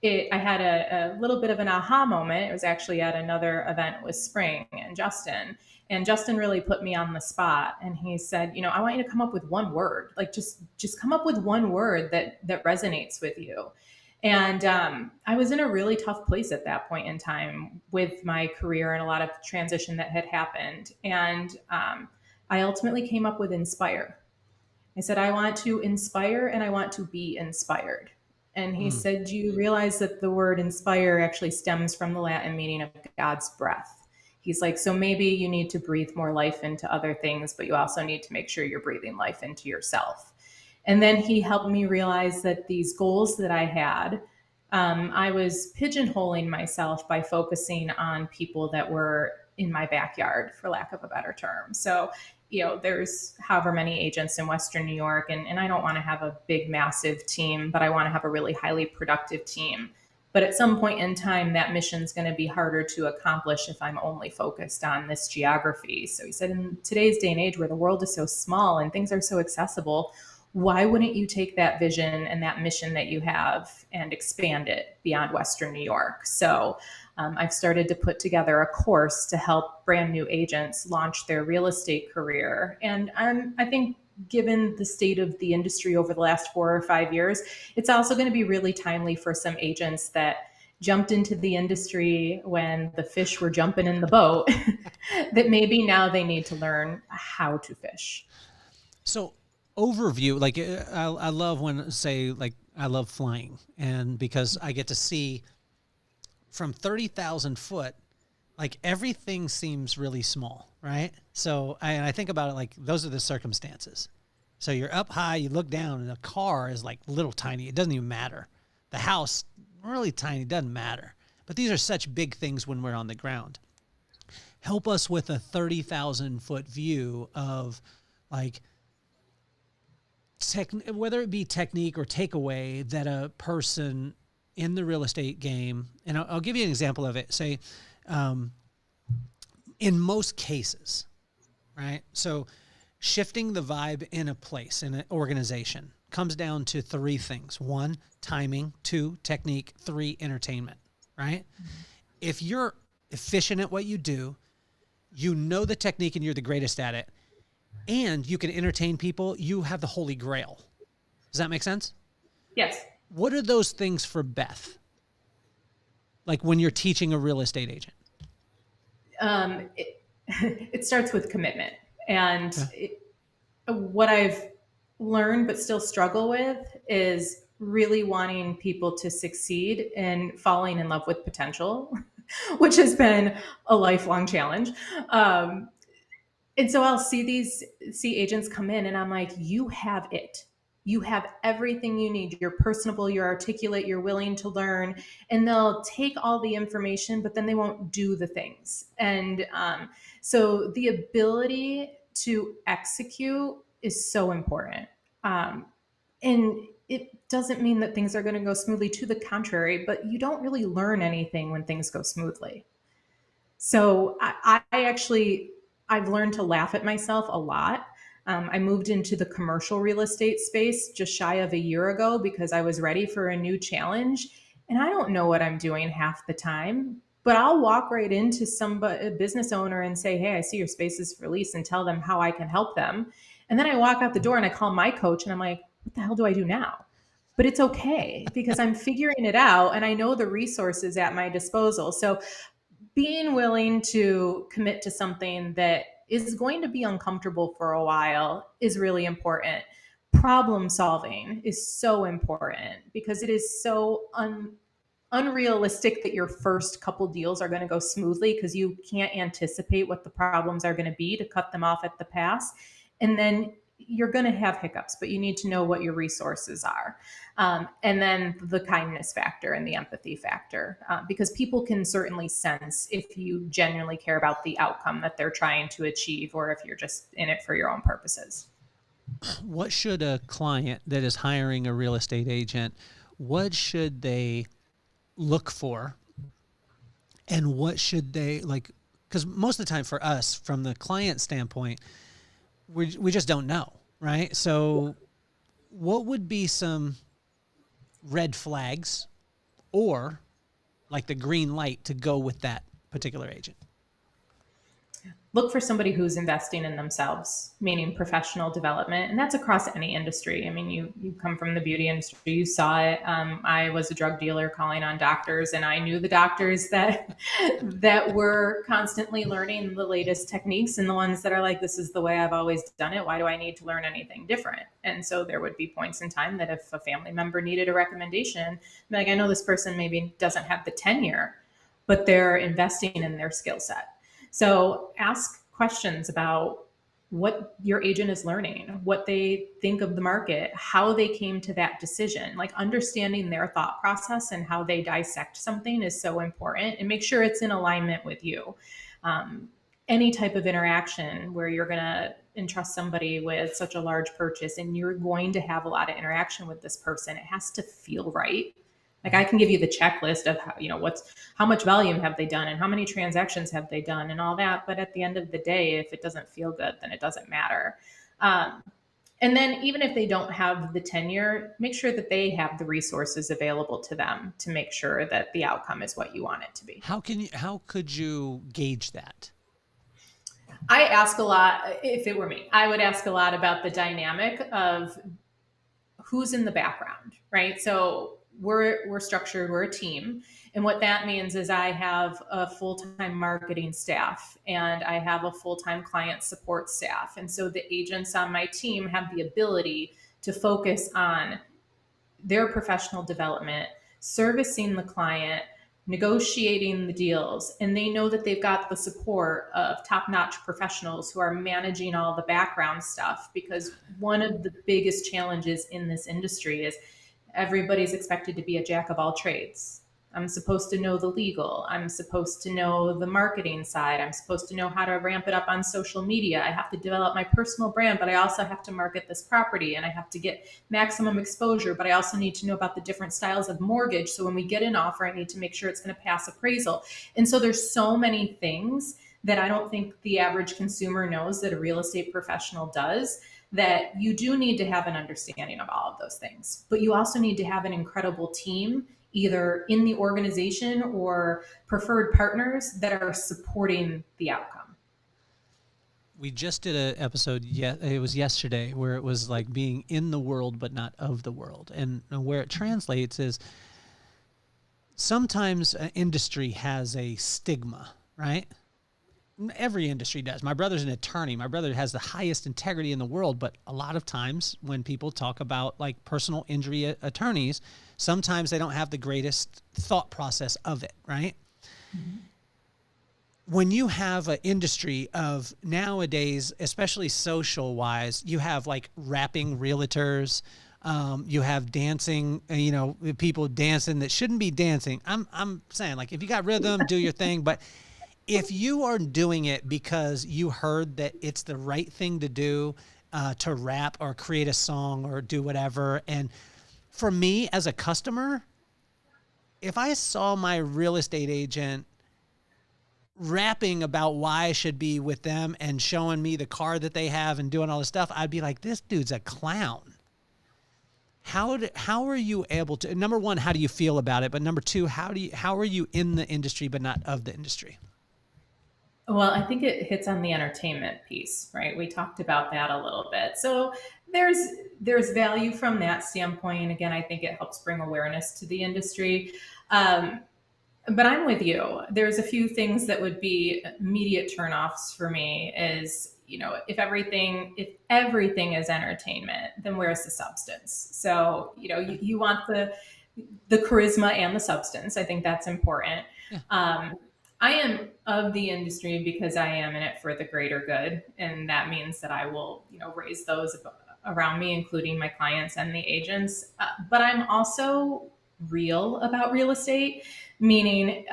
I had a little bit of an aha moment. It was actually at another event with Spring and Justin. And Justin really put me on the spot. And he said, you know, I want you to come up with one word, like just come up with one word that resonates with you. And I was in a really tough place at that point in time with my career and a lot of transition that had happened. And I ultimately came up with inspire. I said, I want to inspire and I want to be inspired. And he said, do you realize that the word inspire actually stems from the Latin meaning of God's breath? He's like, so maybe you need to breathe more life into other things, but you also need to make sure you're breathing life into yourself. And then he helped me realize that these goals that I had, I was pigeonholing myself by focusing on people that were in my backyard, for lack of a better term. So, you know, there's however many agents in Western New York, and I don't want to have a big, massive team, but I want to have a really highly productive team. But at some point in time, that mission is going to be harder to accomplish if I'm only focused on this geography. So he said, in today's day and age where the world is so small and things are so accessible, why wouldn't you take that vision and that mission that you have and expand it beyond Western New York? So I've started to put together a course to help brand new agents launch their real estate career. And I think given the state of the industry over the last 4 or 5 years, it's also going to be really timely for some agents that jumped into the industry when the fish were jumping in the boat, that maybe now they need to learn how to fish. So overview, like I love when say like I love flying, and because I get to see from 30,000 foot, like everything seems really small, right? So I think about it like those are the circumstances. So you're up high, you look down, and the car is like little tiny. It doesn't even matter. The house, really tiny, doesn't matter. But these are such big things when we're on the ground. Help us with a 30,000 foot view of like, whether it be technique or takeaway that a person in the real estate game, and I'll give you an example of it. Say, in most cases, right? So shifting the vibe in a place, in an organization, comes down to 3 things. 1, timing. 2, technique. 3, entertainment, right? If you're efficient at what you do, you know the technique and you're the greatest at it, and you can entertain people, you have the holy grail. Does that make sense? Yes. What are those things for Beth? Like when you're teaching a real estate agent? It starts with commitment. And what I've learned but still struggle with is really wanting people to succeed and falling in love with potential, which has been a lifelong challenge. And so I'll see agents come in and I'm like, you have it. You have everything you need. You're personable, you're articulate, you're willing to learn, and they'll take all the information, but then they won't do the things. And so the ability to execute is so important. And it doesn't mean that things are going to go smoothly. To the contrary, but you don't really learn anything when things go smoothly. So I've learned to laugh at myself a lot. I moved into the commercial real estate space just shy of a year ago because I was ready for a new challenge. And I don't know what I'm doing half the time, but I'll walk right into a business owner and say, hey, I see your space is for lease, and tell them how I can help them. And then I walk out the door and I call my coach and I'm like, what the hell do I do now? But it's okay because I'm figuring it out and I know the resources at my disposal. So being willing to commit to something that is going to be uncomfortable for a while is really important. Problem solving is so important because it is so unrealistic that your first couple deals are going to go smoothly because you can't anticipate what the problems are going to be to cut them off at the pass. And then you're going to have hiccups, but you need to know what your resources are. And then the kindness factor and the empathy factor, because people can certainly sense if you genuinely care about the outcome that they're trying to achieve, or if you're just in it for your own purposes. What should a client that is hiring a real estate agent, what should they look for, and what should they like? Because most of the time for us, from the client standpoint, we just don't know, right? So what would be some red flags or like the green light to go with that particular agent? Look for somebody who's investing in themselves, meaning professional development. And that's across any industry. I mean, you come from the beauty industry, you saw it. I was a drug dealer calling on doctors, and I knew the doctors that that were constantly learning the latest techniques, and the ones that are like, this is the way I've always done it. Why do I need to learn anything different? And so there would be points in time that if a family member needed a recommendation, like, I know this person maybe doesn't have the tenure, but they're investing in their skill set. So ask questions about what your agent is learning, what they think of the market, how they came to that decision. Like, understanding their thought process and how they dissect something is so important, and make sure it's in alignment with you. Any type of interaction where you're going to entrust somebody with such a large purchase and you're going to have a lot of interaction with this person, it has to feel right. Like, I can give you the checklist of how much volume have they done and how many transactions have they done and all that. But at the end of the day, if it doesn't feel good, then it doesn't matter. And then even if they don't have the tenure, make sure that they have the resources available to them to make sure that the outcome is what you want it to be. How could you gauge that? I ask a lot. If it were me, I would ask a lot about the dynamic of who's in the background, right? So we're structured, we're a team. And what that means is I have a full-time marketing staff and I have a full-time client support staff. And so the agents on my team have the ability to focus on their professional development, servicing the client, negotiating the deals, and they know that they've got the support of top-notch professionals who are managing all the background stuff. Because one of the biggest challenges in this industry is everybody's expected to be a jack of all trades. I'm supposed to know the legal. I'm supposed to know the marketing side. I'm supposed to know how to ramp it up on social media. I have to develop my personal brand, but I also have to market this property and I have to get maximum exposure, but I also need to know about the different styles of mortgage. So when we get an offer, I need to make sure it's going to pass appraisal. And so there's so many things that I don't think the average consumer knows that a real estate professional does, that you do need to have an understanding of all of those things. But you also need to have an incredible team, either in the organization or preferred partners that are supporting the outcome. We just did an episode, it was yesterday, where it was like being in the world but not of the world. And where it translates is sometimes an industry has a stigma, right? Every industry does. My brother's an attorney. My brother has the highest integrity in the world, but a lot of times when people talk about like personal injury attorneys, sometimes they don't have the greatest thought process of it, right? Mm-hmm. When you have an industry of nowadays, especially social wise, you have like rapping realtors, you have dancing, people dancing that shouldn't be dancing. I'm saying, like, if you got rhythm, do your thing, but if you are doing it because you heard that it's the right thing to do, to rap or create a song or do whatever. And for me as a customer, if I saw my real estate agent rapping about why I should be with them and showing me the car that they have and doing all this stuff, I'd be like, this dude's a clown. How are you able to, number one, how do you feel about it? But number two, how are you in the industry but not of the industry? Well, I think it hits on the entertainment piece, right? We talked about that a little bit. So there's value from that standpoint. Again, I think it helps bring awareness to the industry. But I'm with you. There's a few things that would be immediate turnoffs for me is, if everything is entertainment, then where's the substance? So, you want the charisma and the substance. I think that's important. Yeah. I am of the industry because I am in it for the greater good. And that means that I will, raise those around me, including my clients and the agents. But I'm also real about real estate, meaning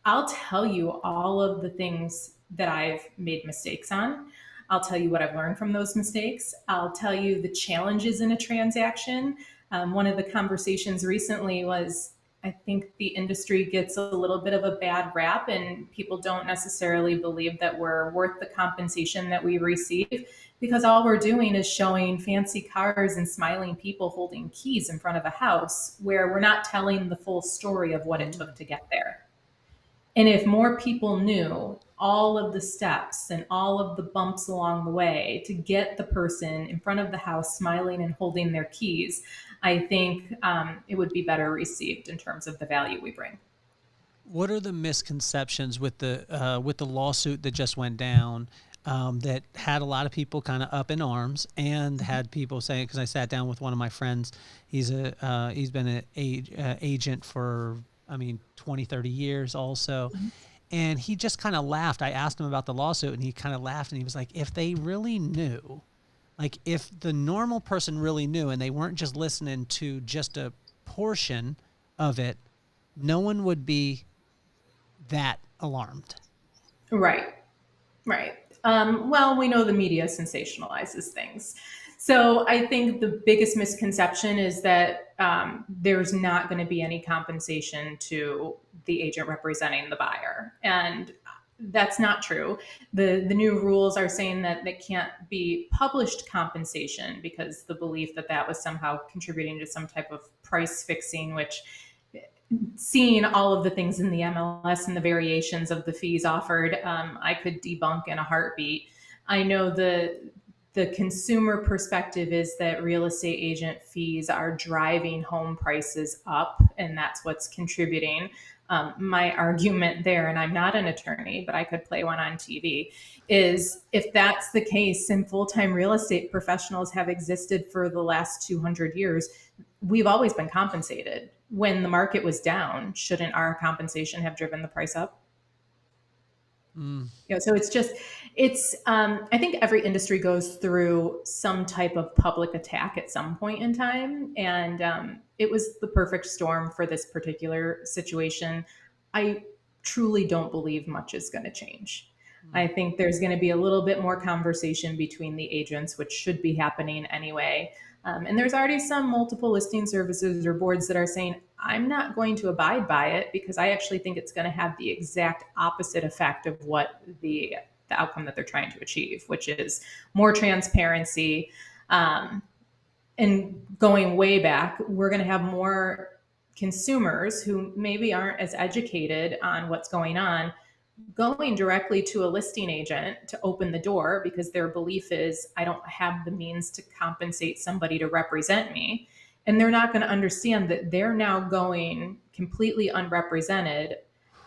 I'll tell you all of the things that I've made mistakes on. I'll tell you what I've learned from those mistakes. I'll tell you the challenges in a transaction. One of the conversations recently was, I think the industry gets a little bit of a bad rap, and people don't necessarily believe that we're worth the compensation that we receive, because all we're doing is showing fancy cars and smiling people holding keys in front of a house, where we're not telling the full story of what it took to get there. And if more people knew all of the steps and all of the bumps along the way to get the person in front of the house smiling and holding their keys, I think it would be better received in terms of the value we bring. What are the misconceptions with the lawsuit that just went down, that had a lot of people kind of up in arms, and had people saying, because I sat down with one of my friends, he's been an agent for, 20, 30 years also. Mm-hmm. And he just kind of laughed. I asked him about the lawsuit, and he kind of laughed, and he was like, if they really knew, like if the normal person really knew and they weren't just listening to just a portion of it, no one would be that alarmed. Right. Well, we know the media sensationalizes things. So I think the biggest misconception is that there's not going to be any compensation to the agent representing the buyer. And that's not true. The new rules are saying that there can't be published compensation, because the belief that that was somehow contributing to some type of price fixing, which, seeing all of the things in the MLS and the variations of the fees offered, I could debunk in a heartbeat. I know the consumer perspective is that real estate agent fees are driving home prices up, and that's what's contributing. My argument there, and I'm not an attorney, but I could play one on TV, is if that's the case and full-time real estate professionals have existed for the last 200 years, we've always been compensated. When the market was down, shouldn't our compensation have driven the price up? So I think every industry goes through some type of public attack at some point in time. And it was the perfect storm for this particular situation. I truly don't believe much is going to change. I think there's going to be a little bit more conversation between the agents, which should be happening anyway. And there's already some multiple listing services or boards that are saying, I'm not going to abide by it, because I actually think it's going to have the exact opposite effect of what the outcome that they're trying to achieve, which is more transparency. And going way back, we're going to have more consumers who maybe aren't as educated on what's going on going directly to a listing agent to open the door, because their belief is, I don't have the means to compensate somebody to represent me. And they're not going to understand that they're now going completely unrepresented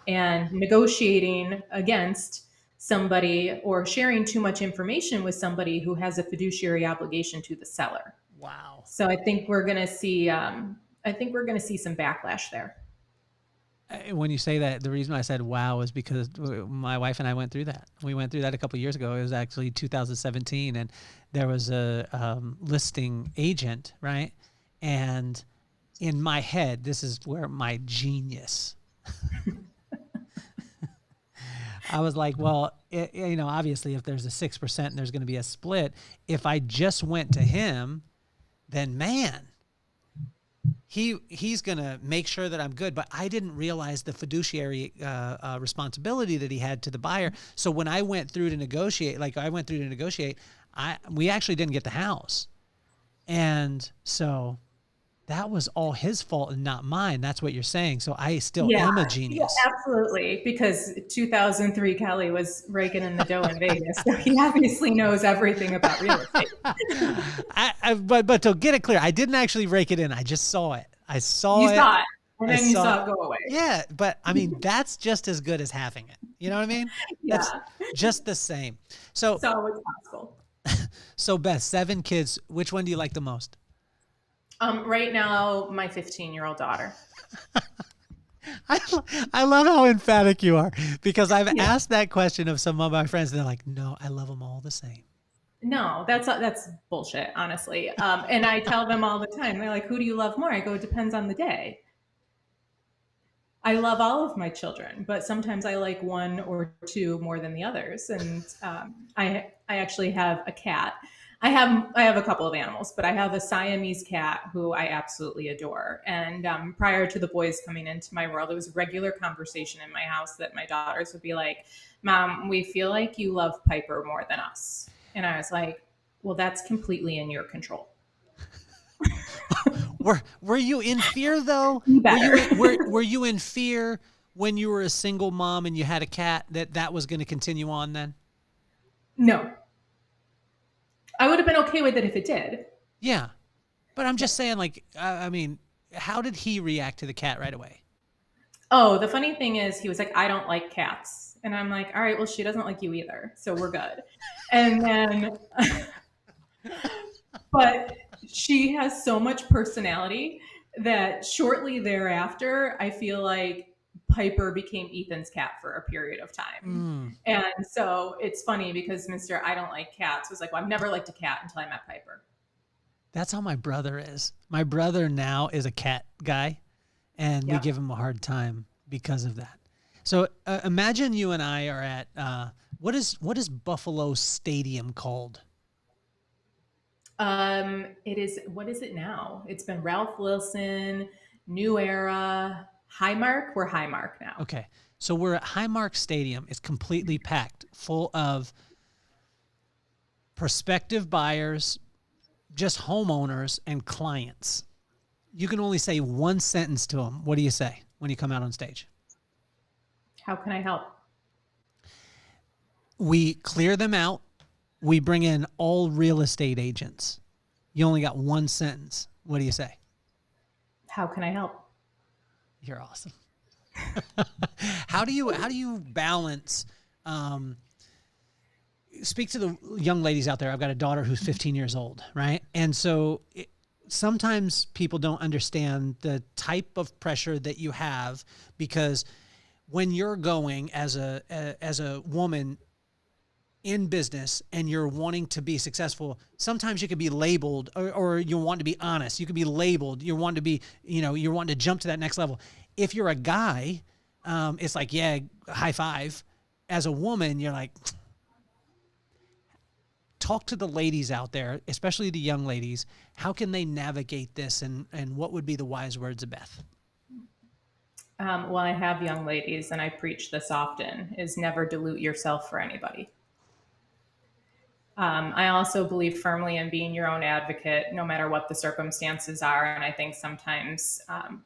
and negotiating against somebody or sharing too much information with somebody who has a fiduciary obligation to the seller. Wow. So I think we're going to see some backlash there. When you say that, the reason I said wow is because my wife and I went through that. We went through that a couple of years ago. It was actually 2017, and there was a listing agent, right? And in my head, this is where my genius. I was like, well, obviously, if there's a 6% and there's going to be a split, if I just went to him, then man, he's going to make sure that I'm good. But I didn't realize the fiduciary responsibility that he had to the buyer. So when I went through to negotiate, we actually didn't get the house. And so that was all his fault and not mine. That's what you're saying. So I still am a genius. Yeah, absolutely. Because 2003, Kelly was raking in the dough in Vegas. So he obviously knows everything about real estate. But to get it clear, I didn't actually rake it in. I just saw it. You saw it. And then you saw it go away. Yeah. But I mean, that's just as good as having it. You know what I mean? Yeah. That's just the same. So it's always possible. So Beth, 7 kids. Which one do you like the most? Right now, my 15-year-old daughter. I love how emphatic you are, because I've asked that question of some of my friends, and they're like, no, I love them all the same. No, that's bullshit, honestly. And I tell them all the time, they're like, who do you love more? I go, it depends on the day. I love all of my children, but sometimes I like one or two more than the others. And I actually have a cat. I have a couple of animals, but I have a Siamese cat who I absolutely adore. And prior to the boys coming into my world, it was a regular conversation in my house that my daughters would be like, "Mom, we feel like you love Piper more than us." And I was like, "Well, that's completely in your control." Were you in fear though? You better. Were you in fear when you were a single mom and you had a cat that was going to continue on then? No, I would have been okay with it if it did. Yeah. But I'm just saying, like, I mean, how did he react to the cat right away? Oh, the funny thing is, he was like, "I don't like cats." And I'm like, "All right, well, she doesn't like you either. So we're good." And then, but she has so much personality that shortly thereafter, I feel like Piper became Ethan's cat for a period of time. And so it's funny because Mr. I don't like cats was like, "Well, I've never liked a cat until I met Piper." That's how my brother is. My brother now is a cat guy, and we Yep. give him a hard time because of that. So imagine you and I are at what is Buffalo Stadium called? It is, what is it now? It's been Ralph Wilson, New Era, Highmark. We're Highmark now. Okay, so we're at Highmark Stadium. It's completely packed, full of prospective buyers, just homeowners and clients. You can only say one sentence to them. What do you say when you come out on stage? How can I help? We clear them out. We bring in all real estate agents. You only got one sentence. What do you say? How can I help? You're awesome. How do you balance? Speak to the young ladies out there. I've got a daughter who's 15 years old, right? And so sometimes people don't understand the type of pressure that you have, because when you're going as a woman in business and you're wanting to be successful, sometimes you could be labeled, or you want to be honest. You could be labeled. You want to be, you're wanting to jump to that next level. If you're a guy, it's like, yeah, high five. As a woman, you're like, talk to the ladies out there, especially the young ladies. How can they navigate this, and what would be the wise words of Beth? Well, I have young ladies, and I preach this often: is never dilute yourself for anybody. I also believe firmly in being your own advocate, no matter what the circumstances are. And I think sometimes,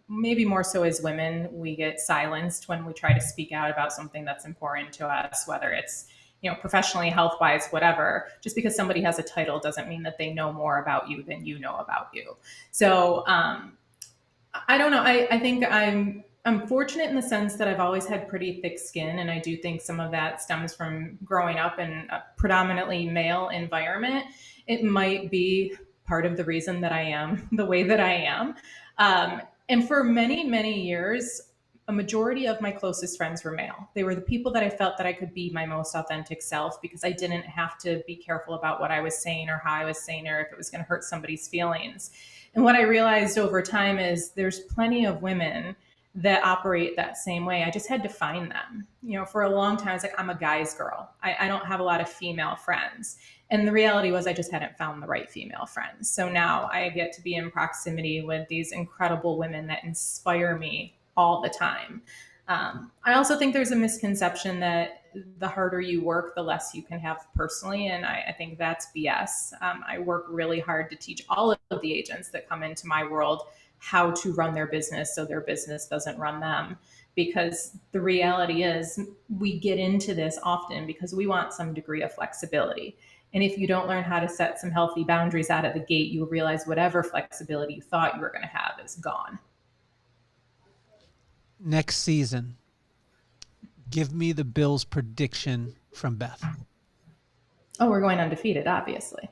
maybe more so as women, we get silenced when we try to speak out about something that's important to us, whether it's, professionally, health-wise, whatever. Just because somebody has a title doesn't mean that they know more about you than you know about you. So I don't know. I think I'm fortunate in the sense that I've always had pretty thick skin, and I do think some of that stems from growing up in a predominantly male environment. It might be part of the reason that I am the way that I am. And for many, many years, a majority of my closest friends were male. They were the people that I felt that I could be my most authentic self, because I didn't have to be careful about what I was saying or how I was saying, or if it was going to hurt somebody's feelings. And what I realized over time is there's plenty of women that operate that same way. I just had to find them. For a long time, I was like, I'm a guy's girl. I don't have a lot of female friends. And the reality was I just hadn't found the right female friends. So now I get to be in proximity with these incredible women that inspire me all the time. I also think there's a misconception that the harder you work, the less you can have personally. And I think that's BS. I work really hard to teach all of the agents that come into my world how to run their business so their business doesn't run them. Because the reality is we get into this often because we want some degree of flexibility. And if you don't learn how to set some healthy boundaries out of the gate, you'll realize whatever flexibility you thought you were going to have is gone. Next season, give me the Bills' prediction from Beth. Oh, we're going undefeated, obviously.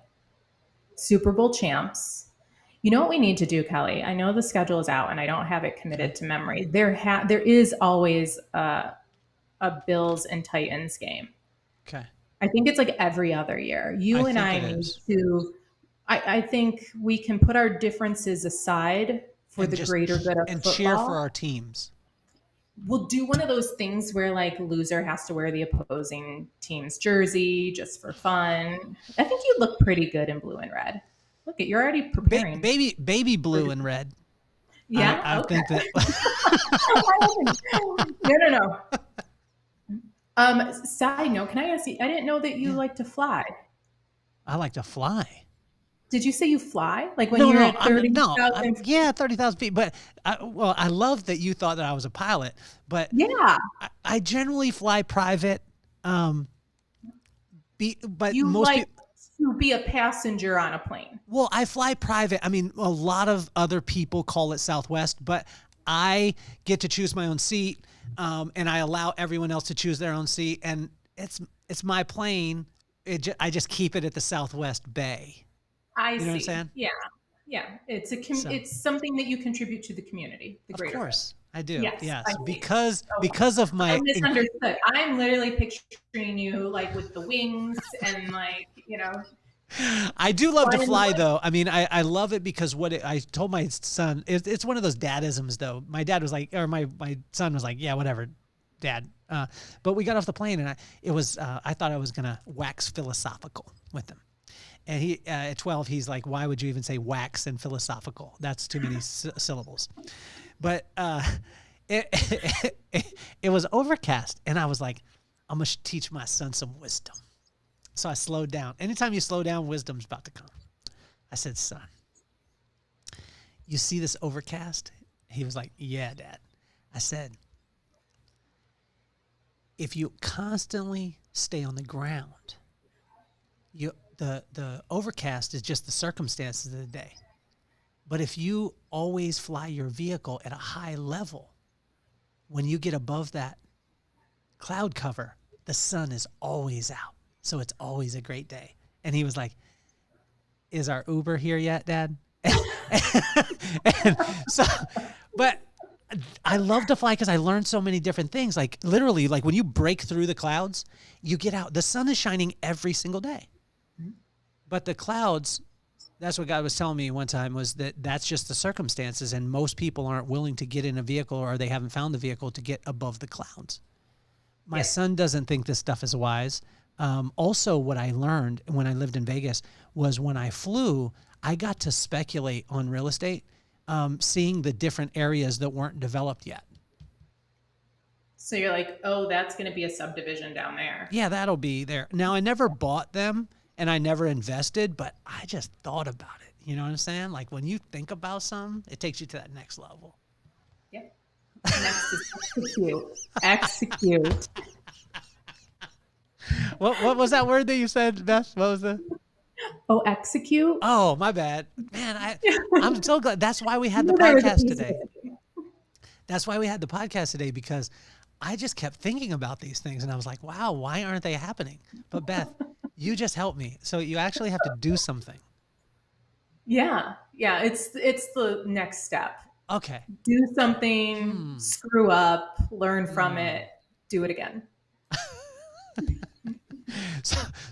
Super Bowl champs. You know what we need to do, Kelly? I know the schedule is out and I don't have it committed to memory. There is always a Bills and Titans game. Okay. I think it's like every other year. You and I need to, I think we can put our differences aside for the greater good of and football. cheer for our teams. we'll do one of those things where like loser has to wear the opposing team's jersey just for fun. I think you look pretty good in blue and red. Look at, you're already preparing. Baby blue and red. Yeah. I Okay. think that. No. Side note, can I ask you, I didn't know that you like to fly. I like to fly. Did you say you fly? Like when you're at 30,000? Yeah, 30,000 feet. But I love that you thought that I was a pilot, but Yeah. I generally fly private. But You most like people, to be a passenger on a plane. well, I fly private. I mean, a lot of other people call it Southwest, but I get to choose my own seat, and I allow everyone else to choose their own seat, and it's my plane. I just keep it at the Southwest Bay. I You know see. what I'm saying? Yeah. Yeah. It's So- it's something that you contribute to the community, the Of greater. course, I do. Yes, Yes, I see. because of my I misunderstood. I'm literally picturing you like with the wings and like, I do love to Flying fly away. though. I mean, I love it because I told my son, it's one of those dadisms though. My dad was like, or my son was like, yeah, whatever, dad. But we got off the plane and I thought I was going to wax philosophical with him. And he, at 12, he's like, why would you even say wax and philosophical? That's too many syllables. But it was overcast and I was like, I'm going to teach my son some wisdom. So I slowed down. Anytime you slow down, wisdom's about to come. I said, son, you see this overcast? He was like, yeah, Dad. I said, if you constantly stay on the ground, the overcast is just the circumstances of the day. But if you always fly your vehicle at a high level, when you get above that cloud cover, the sun is always out. So it's always a great day. And he was like, is our Uber here yet, Dad? And so, but I love to fly because I learned so many different things. Like literally, like when you break through the clouds, you get out. The sun is shining every single day. But the clouds, that's what God was telling me one time, was that's just the circumstances. And most people aren't willing to get in a vehicle or they haven't found the vehicle to get above the clouds. My son doesn't think this stuff is wise. Also, what I learned when I lived in Vegas was when I flew, I got to speculate on real estate, seeing the different areas that weren't developed yet. So you're like, oh, that's going to be a subdivision down there. Yeah, that'll be there. Now, I never bought them and I never invested, but I just thought about it. You know what I'm saying? Like when you think about something, it takes you to that next level. Yeah. Next is execute. Execute. What was that word that you said, Beth? What was the? Oh, execute? Oh, my bad. Man, I'm so glad. That's why we had the There was a podcast piece of today. it. That's why we had the podcast today, because I just kept thinking about these things and I was like, wow, why aren't they happening? But Beth, you just helped me. So you actually have to do something. Yeah. Yeah. It's the next step. Okay. Do something, screw up, learn from it, do it again.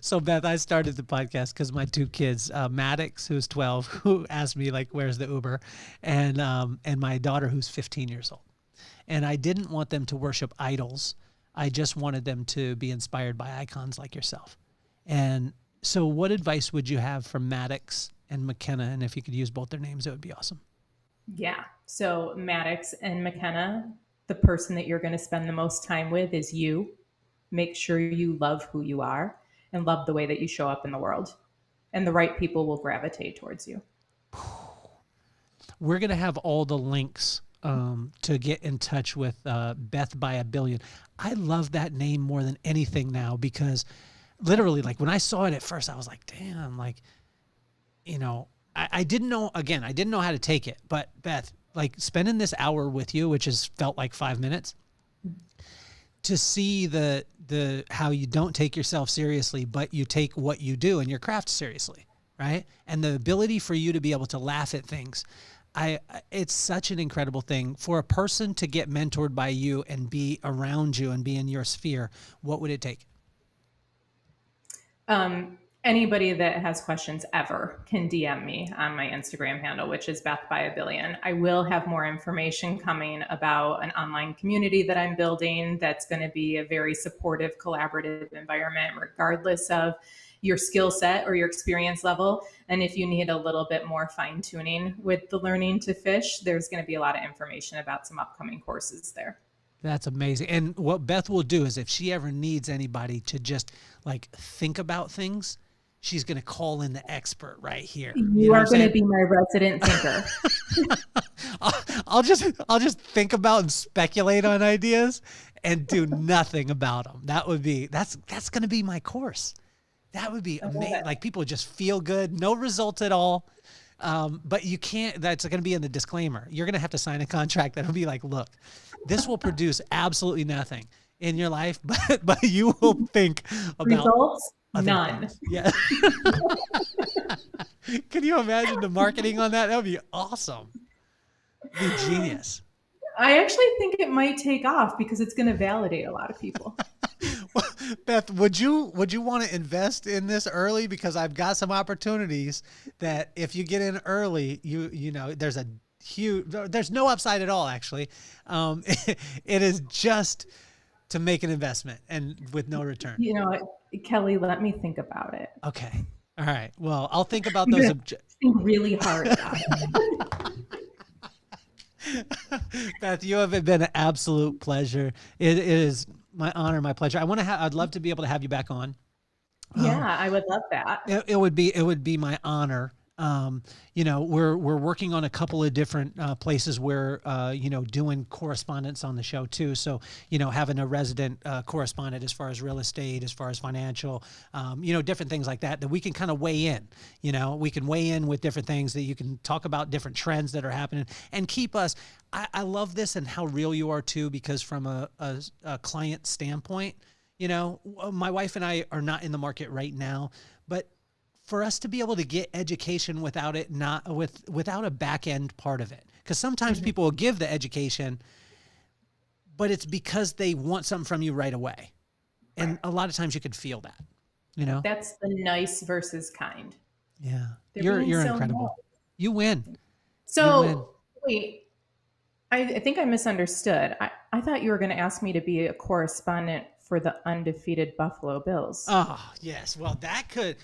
So Beth, I started the podcast because my two kids, Maddox, who's 12, who asked me like, where's the Uber? And my daughter, who's 15 years old. And I didn't want them to worship idols. I just wanted them to be inspired by icons like yourself. And so what advice would you have for Maddox and McKenna? And if you could use both their names, it would be awesome. Yeah. So Maddox and McKenna, the person that you're going to spend the most time with is you. Make sure you love who you are and love the way that you show up in the world. And the right people will gravitate towards you. We're going to have all the links to get in touch with Beth by a Billion. I love that name more than anything now because literally, like when I saw it at first, I was like, damn, like, you know, I didn't know, again, I didn't know how to take it. But Beth, like spending this hour with you, which has felt like 5 minutes, to see the how you don't take yourself seriously, but you take what you do and your craft seriously, right? And the ability for you to be able to laugh at things. It's such an incredible thing for a person to get mentored by you and be around you and be in your sphere. What would it take? Anybody that has questions ever can DM me on my Instagram handle, which is Beth by a Billion. I will have more information coming about an online community that I'm building that's going to be a very supportive, collaborative environment, regardless of your skill set or your experience level. And if you need a little bit more fine tuning with the learning to fish, there's going to be a lot of information about some upcoming courses there. That's amazing. And what Beth will do is if she ever needs anybody to just like think about things, she's going to call in the expert right here. You are going to be my resident thinker. I'll just think about and speculate on ideas and do nothing about them. That's going to be my course. That would be amazing. Like people just feel good, no results at all. But you can't, that's going to be in the disclaimer. You're going to have to sign a contract that'll be like, look, this will produce absolutely nothing in your life, but you will think about results. None. Things. Yeah. Can you imagine the marketing on that? That would be awesome. It'd be genius. I actually think it might take off because it's going to validate a lot of people. Well, Beth, would you want to invest in this early? Because I've got some opportunities that if you get in early, you know, there's no upside at all, actually. It is just to make an investment and with no return. You know, Kelly, let me think about it. Okay. All right. Well, I'll think about those. Think really hard about it. Beth, you have been an absolute pleasure. It is my honor, my pleasure. I'd love to be able to have you back on. Yeah, I would love that. It would be my honor. You know, we're working on a couple of different places where, you know, doing correspondence on the show too. So, you know, having a resident correspondent as far as real estate, as far as financial, you know, different things like that we can kind of weigh in. You know, we can weigh in with different things that you can talk about different trends that are happening and keep us. I love this and how real you are too, because from a client standpoint, you know, my wife and I are not in the market right now, but for us to be able to get education without a back end part of it. Because sometimes people will give the education, but it's because they want something from you right away. And a lot of times you could feel that, you know? That's the nice versus kind. Yeah. You're so incredible. Nice. You win. So wait, I think I misunderstood. I thought you were going to ask me to be a correspondent for the undefeated Buffalo Bills. Oh, yes. Well, that could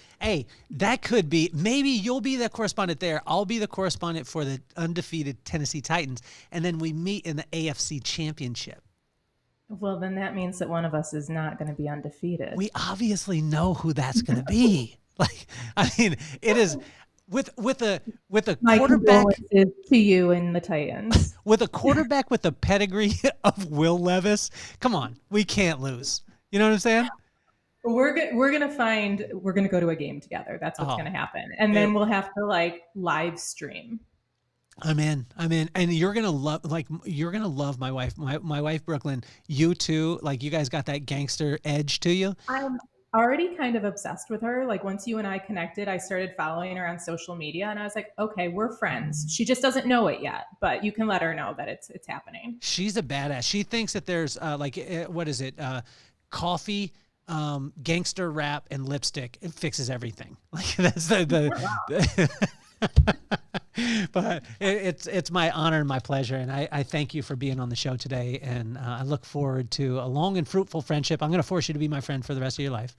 be, maybe you'll be the correspondent there. I'll be the correspondent for the undefeated Tennessee Titans. And then we meet in the AFC Championship. Well, then that means that one of us is not going to be undefeated. We obviously know who that's going to be. Like, I mean, it is with a My quarterback is to you and the Titans. With a quarterback with the pedigree of Will Levis. Come on, we can't lose. You know what I'm saying? We're gonna go to a game together. That's what's gonna happen, and then we'll have to like live stream. I'm in, and you're gonna love my wife. My wife Brooklyn. You too. Like you guys got that gangster edge to you. I'm already kind of obsessed with her. Like once you and I connected, I started following her on social media, and I was like, okay, we're friends. She just doesn't know it yet, but you can let her know that it's happening. She's a badass. She thinks that there's what is it? Coffee, gangster rap, and lipstick. It fixes everything. Like that's But it's my honor and my pleasure, and I thank you for being on the show today, and I look forward to a long and fruitful friendship. I'm going to force you to be my friend for the rest of your life.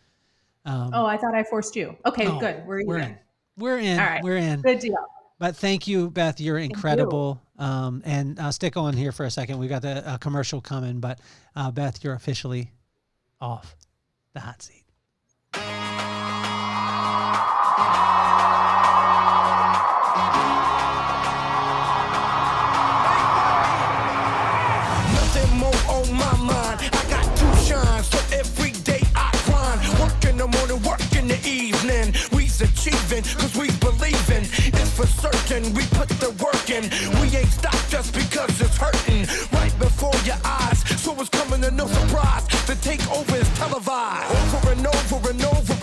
I thought I forced you. Okay, good. We're in. We're in. All right. We're in. Good deal. But thank you, Beth. You're incredible. And stick on here for a second. We've got the commercial coming, but Beth, you're officially off the hot seat. Nothing more on my mind. I got to shine, so every day I grind. Work in the morning, work in the evening. We's achieving, cause we believing. It's for certain, we put the work in. We ain't stopped just because it's hurting. Right before your eyes, so it's coming to no surprise. The takeover is televised. Over and over and over